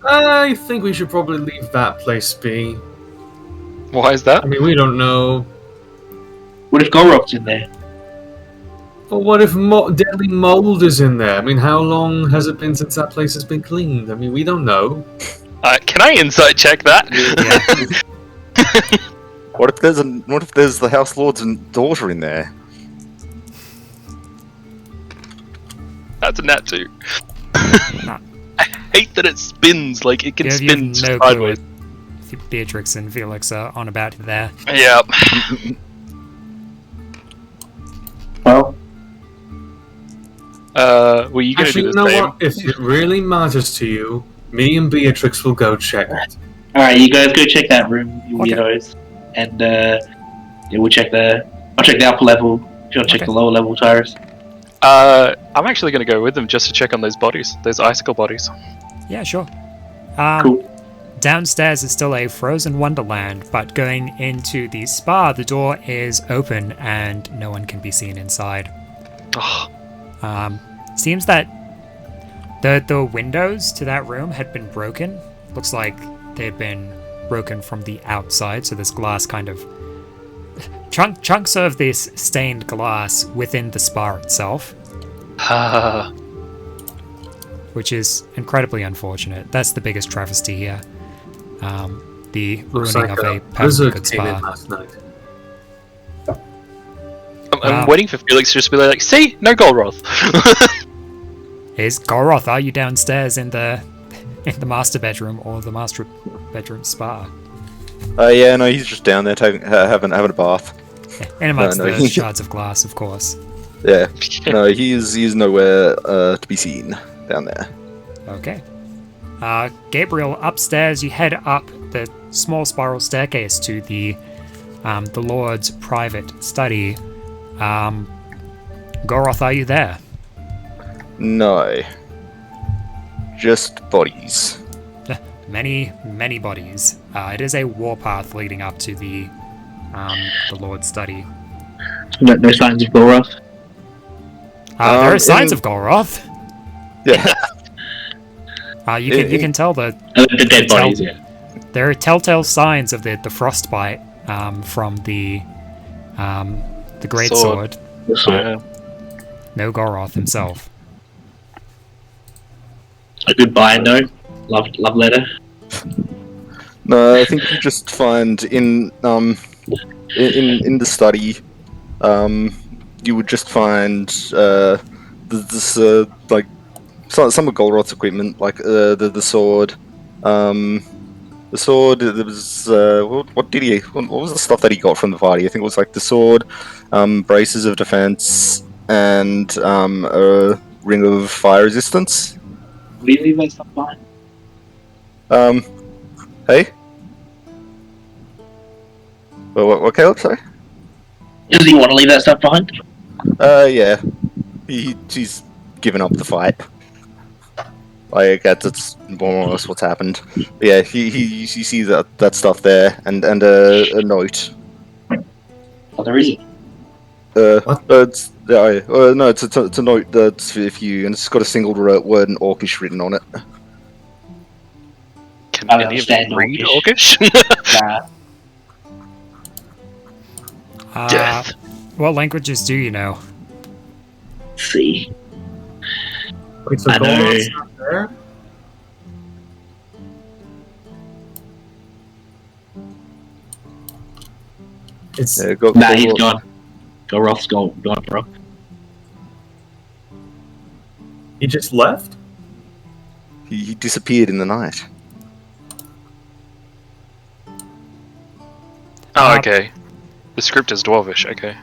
I think we should probably leave that place be. Why is that? I mean, we don't know. What if Golroth's in there? But what if deadly mold is in there? I mean, how long has it been since that place has been cleaned? I mean, we don't know. Can I insight check that? Yeah. What if there's the House Lord's daughter in there? That's a nat 2. I hate that it spins, like it can You spin have no sideways. clue what Beatrix and Felix are on about there. Yeah. Well, were you gonna Actually, do you the know same? what? If it really matters to you, me and Beatrix will go check it. alright, you guys go check that room, you Okay. weirdos. And, yeah, we'll check I'll check the upper level. If you want to check Okay. the lower level, Tyrus. I'm actually gonna go with them just to check on those bodies, those icicle bodies. Yeah, sure. Cool. Downstairs is still a frozen wonderland, but going into the spa, the door is open and no one can be seen inside. Oh, Seems that the windows to that room had been broken. Looks like they'd been broken from the outside, so there's glass kind of chunks of this stained glass within the spa itself, which is incredibly unfortunate. That's the biggest travesty here. The Looks ruining like of a a perfectly blizzard good came in spa. last night. I'm waiting for Felix to just be like, see, no Golroth. Is Golroth, are you downstairs in the master bedroom or the master bedroom spa? Yeah, no, he's just down there having a bath. In amongst No, the shards of glass, of course. Yeah, no, he's nowhere to be seen down there. Okay. Gabriel, upstairs, you head up the small spiral staircase to the Lord's private study. Goroth, are you there? No, just bodies. Many bodies. It is a warpath leading up to the Lord's study. No signs of Golroth. There are signs of Golroth. Yeah, You can tell that The dead bodies, yeah. there are telltale signs of the frostbite from the great sword. Yeah. No Goroth himself. A goodbye note. Love letter. no, I think you just find in the study, you would just find this like some of Golroth's equipment, like the sword. The sword. There was what did he? What was the stuff that he got from the party? I think it was like the sword, braces of defense, and a ring of fire resistance. Will you leave that stuff behind? Hey. What Caleb? Sorry. Does he want to leave that stuff behind? Yeah. He's given up the fight. Like that's more or less what's happened. But yeah, you see that stuff there, and a note. Oh, there is it. It's no, it's a note that's if you, and it's got a single word in Orcish written on it. Can I don't any of them understand read Orcish. Orcish? Nah. Death. What languages do you know? See. Wait, so I know. Golroth's not there? It's Yeah, go, Nah, go, he's go. gone. Goroth's gone, bro. he just left. He disappeared in the night. Oh, okay. The script is Dwarvish, okay.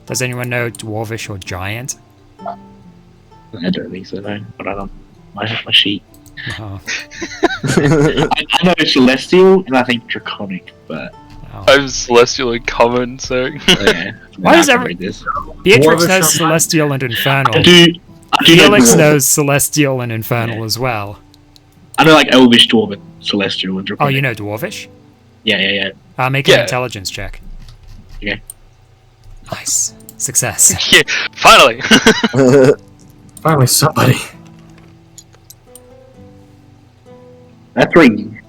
Does anyone know Dwarvish or Giant? I don't think so, no. But I don't. I have my sheet. Oh, I know Celestial and I think Draconic, but oh. I'm Celestial and Common, so... yeah. Why does I can every- read this? Beatrix Dwarvish knows or Celestial and Infernal. I do know Felix Dwarven. knows Celestial and Infernal as well. I know like Elvish, Dwarven, Celestial, and Oh, Draconic. you know Dwarvish? Yeah. Make an Yeah. intelligence check. Okay. Nice. Success. Yeah, finally! Finally, somebody. That's 3.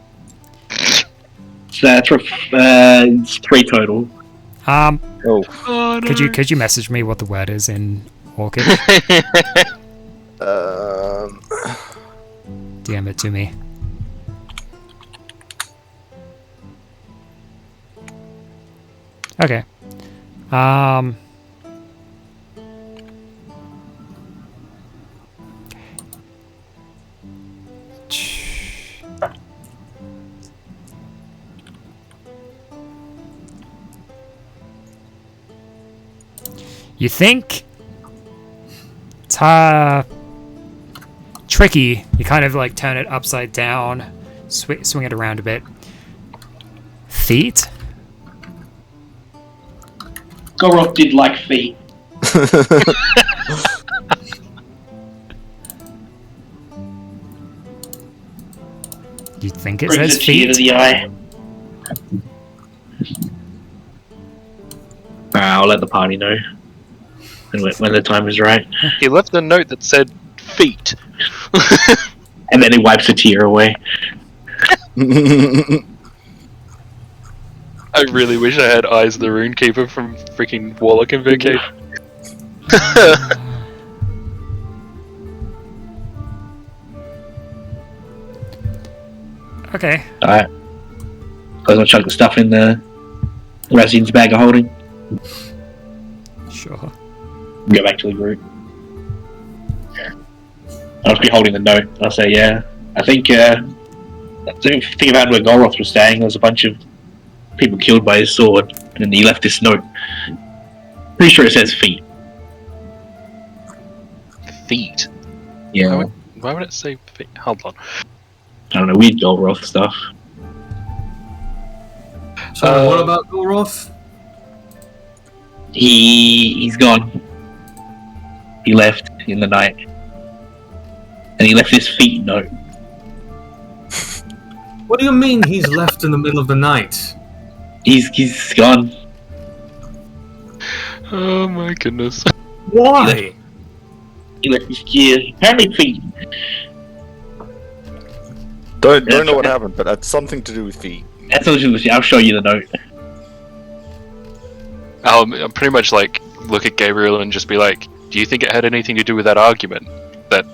So that's it's 3 total. Oh, Oh, no. could you message me what the word is in Orcish? DM it to me. Okay. You think it's tricky. You kind of like turn it upside down, swing it around a bit. Feet? Goroth did like feet. You think it Brings says a tear to feet? the eye. I'll let the party know when the time is right. He left a note that said feet. And then he wipes a tear away. I really wish I had Eyes of the Runekeeper from freaking Warlock Invocation. Okay. Alright. Guys, I'll chuck the stuff in the Razian's bag of holding. Sure. Go back to the group. I'll just be holding the note. I'll say, yeah. I think about where Golroth was staying. There was a bunch of people killed by his sword, and then he left this note. Pretty sure it says feet. Feet? Yeah. Why would it say feet? Hold on. I don't know, weird Golroth stuff. So what about Golroth? He's gone. He left in the night. And he left this feet note. What do you mean he's left in the middle of the night? He's gone. Oh my goodness. Why? He left his gear. Apparently feet. Don't know what happened, but it's something to do with feet. That's what I'll show you the note. I'm pretty much like, look at Gabriel and just be like, do you think it had anything to do with that argument? That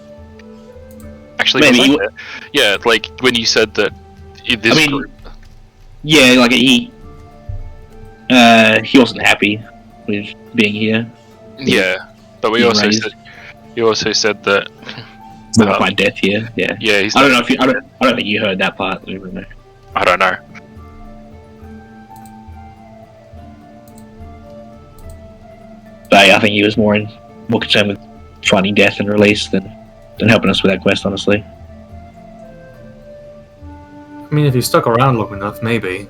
actually was Maybe. like that? Yeah, like when you said that in this group. Yeah, like he wasn't happy with being here. Yeah, but He's raised. you also said that. Not my death here. Yeah. Yeah, he's I don't know if I don't think you heard that part. I don't know. But I think he was more concerned with finding death and release than helping us with that quest, honestly. I mean, if you stuck around long enough, maybe.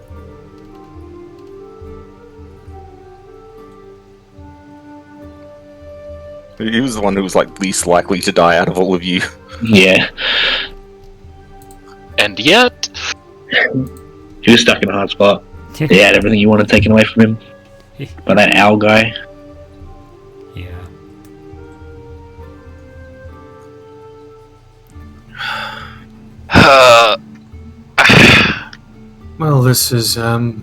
He was the one who was like least likely to die out of all of you. Yeah. And yet, He was stuck in a hard spot. He had everything you wanted taken away from him by that owl guy. Yeah. Well, this is, I don't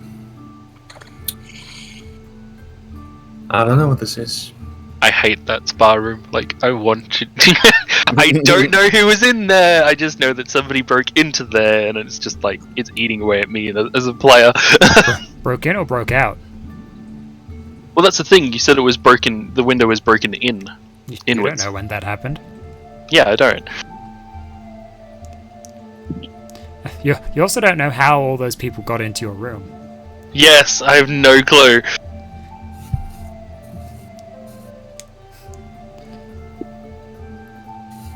know what this is. I hate that spa room. Like, I want to. I don't know who was in there. I just know that somebody broke into there, and it's just like it's eating away at me as a player. Broke in or broke out? Well, that's the thing. You said it was broken. The window was broken in. You don't Inwards. know when that happened. Yeah, I don't. You also don't know how all those people got into your room. Yes, I have no clue.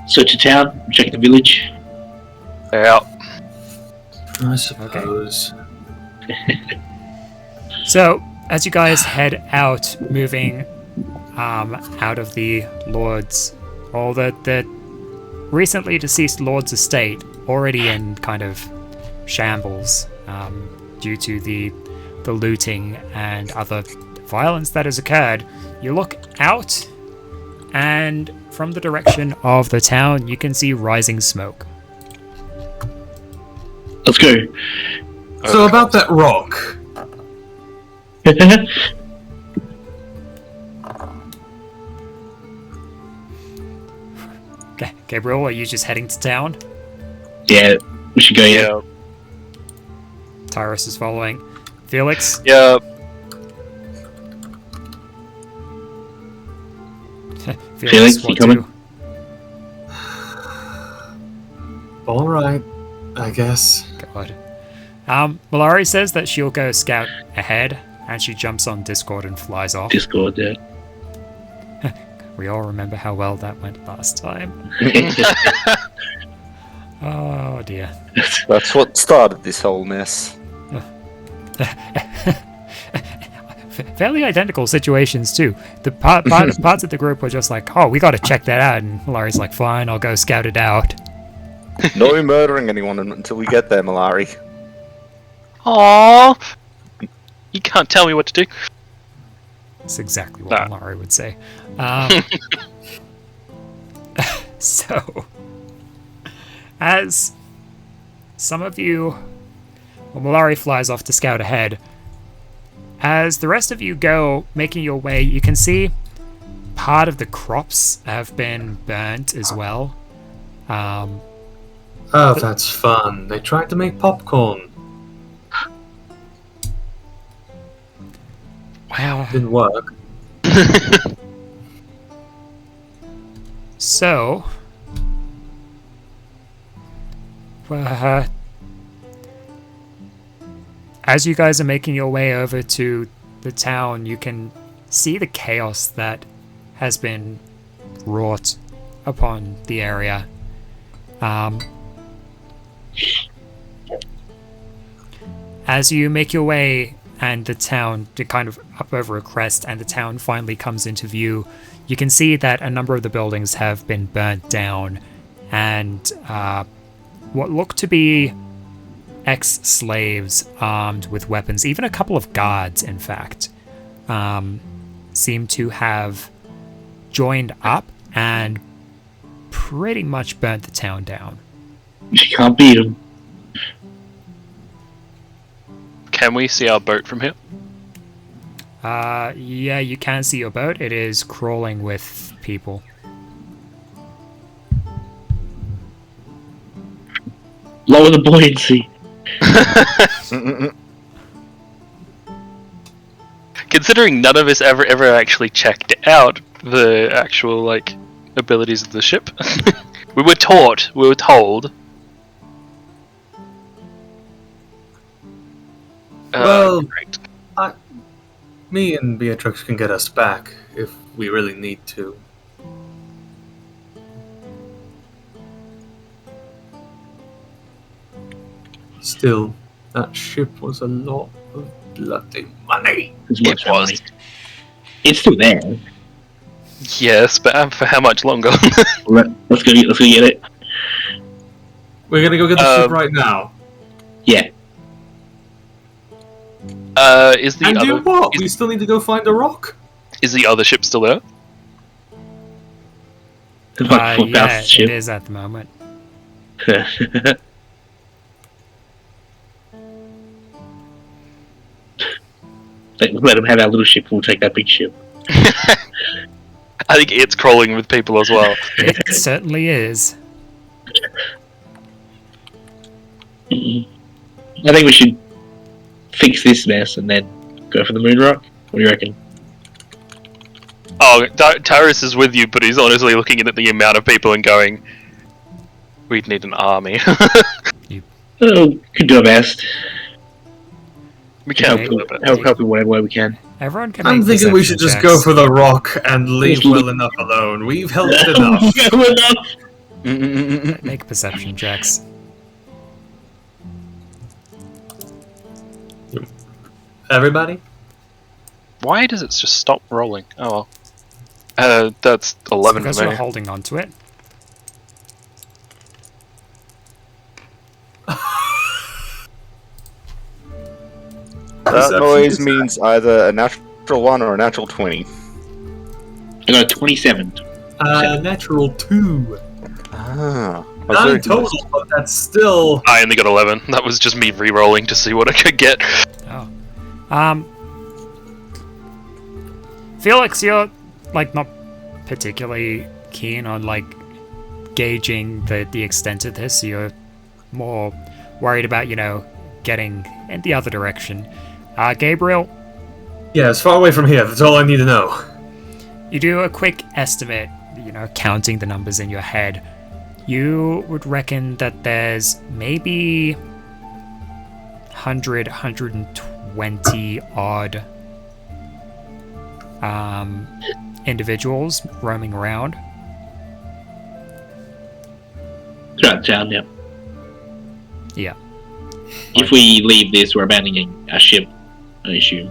Search the town, check the village. They're out. I suppose. So, as you guys head out, moving out of the Lord's, or the recently deceased Lord's estate, already in kind of shambles due to the looting and other violence that has occurred, you look out, and from the direction of the town, you can see rising smoke. Let's go. So about that rock. Okay, Gabriel, are you just heading to town? Yeah, we should go. Yeah. Tyrus is following. Felix? Yeah. Felix, you what coming? do? Alright, I guess. God. Malari says that she'll go scout ahead, and she jumps on Discord and flies off. Discord, yeah. We all remember how well that went last time. Oh dear. That's what started this whole mess. Fairly identical situations too. The parts of the group were just like, "Oh, we got to check that out," and Malari's like, "Fine, I'll go scout it out." No murdering anyone until we get there, Malari. Aww. You can't tell me what to do. That's exactly what Malari would say. So, as some of you, well, Malari flies off to scout ahead. As the rest of you go, making your way, you can see part of the crops have been burnt as well. Oh, that's fun. They tried to make popcorn. Wow. Didn't work. So, as you guys are making your way over to the town, you can see the chaos that has been wrought upon the area. As you make your way and the town to kind of up over a crest and the town finally comes into view, you can see that a number of the buildings have been burnt down, and what look to be ex-slaves armed with weapons, even a couple of guards, in fact, seem to have joined up and pretty much burnt the town down. You can't beat them. Can we see our boat from here? Yeah, you can see your boat. It is crawling with people. Lower the buoyancy. Considering none of us ever actually checked out the actual like abilities of the ship, we were told. Well, great. Me and Beatrix can get us back if we really need to. Still, that ship was a lot of bloody money. It was. It's still there. Yes, but for how much longer? Let's go get it. We're gonna go get the ship right now. Yeah. Is the And other do what? We still need to go find a rock? is the other ship still there? Yeah, it is at the moment. let them have our little ship. We'll take that big ship. I think it's crawling with people as well. It certainly is. I think we should fix this mess and then go for the moon rock. What do you reckon? Oh, Tyrus is with you, but he's honestly looking at the amount of people and going, "We'd need an army." Oh, could do our best. We can help in whatever way we can. Everyone can. I'm thinking we should just go for the rock and leave well enough alone. We've helped enough. Make perception checks. Everybody? Why does it just stop rolling? Oh well. That's 11 because for me. you're holding on to it. That noise means either a natural 1 or a natural 20. I got a 27. Natural 2. Ah. 9 total, but that's still... I only got 11. That was just me re-rolling to see what I could get. Oh. Felix, you're, like, not particularly keen on, like, gauging the extent of this. You're more worried about, you know, getting in the other direction. Gabriel? Yeah, as far away from here. That's all I need to know. You do a quick estimate, you know, counting the numbers in your head. You would reckon that there's maybe 100, 120 odd individuals roaming around. Throughout town, yeah. Yeah. If we leave this, we're abandoning our ship, I assume.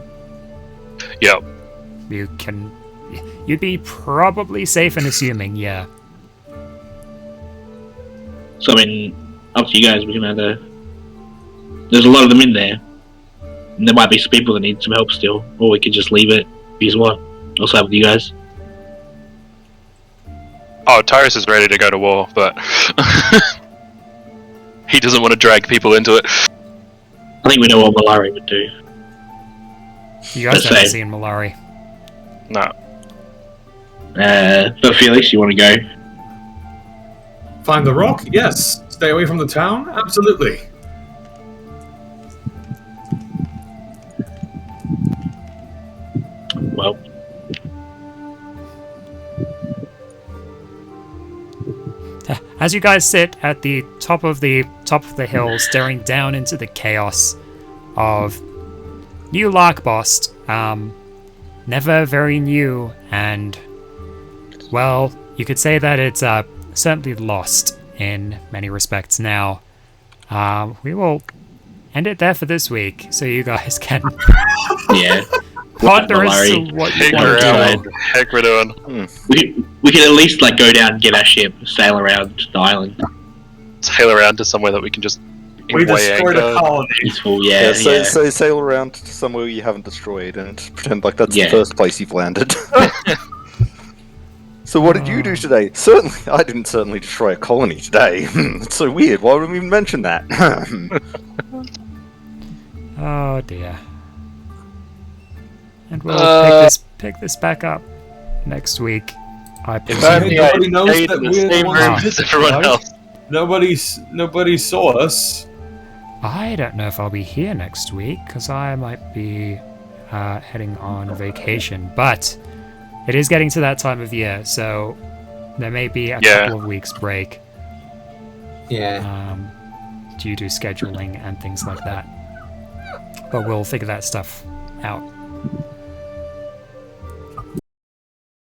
Yep. You'd be probably safe in assuming, yeah. So, I mean, up to you guys. We can either... There's a lot of them in there. And there might be some people that need some help still. Or we could just leave it. Because what? Also have with you guys. Oh, Tyrus is ready to go to war, but he doesn't want to drag people into it. I think we know what Malari would do. You guys haven't seen Malari. No. But Felix, you want to go? Find the rock? Yes. Stay away from the town? Absolutely. Well. As you guys sit at the top of the hill, staring down into the chaos of New Larkbost, never very new, and well, you could say that it's certainly lost in many respects now. We will end it there for this week, so you guys can ponder as to what you want to do. Heck, we're doing. We can at least like go down and get our ship, sail around the island. Sail around to somewhere that we can just... We destroyed a colony. Peaceful, So sail around to somewhere you haven't destroyed and pretend like that's the first place you've landed. So what did you do today? I didn't destroy a colony today. It's so weird. Why would we even mention that? Oh dear. And we'll pick this back up next week. I presume. Nobody knows that we're the ones as everyone else. Nobody saw us. I don't know if I'll be here next week because I might be heading on vacation, but it is getting to that time of year, so there may be a couple of weeks break. Yeah. Due to scheduling and things like that. But we'll figure that stuff out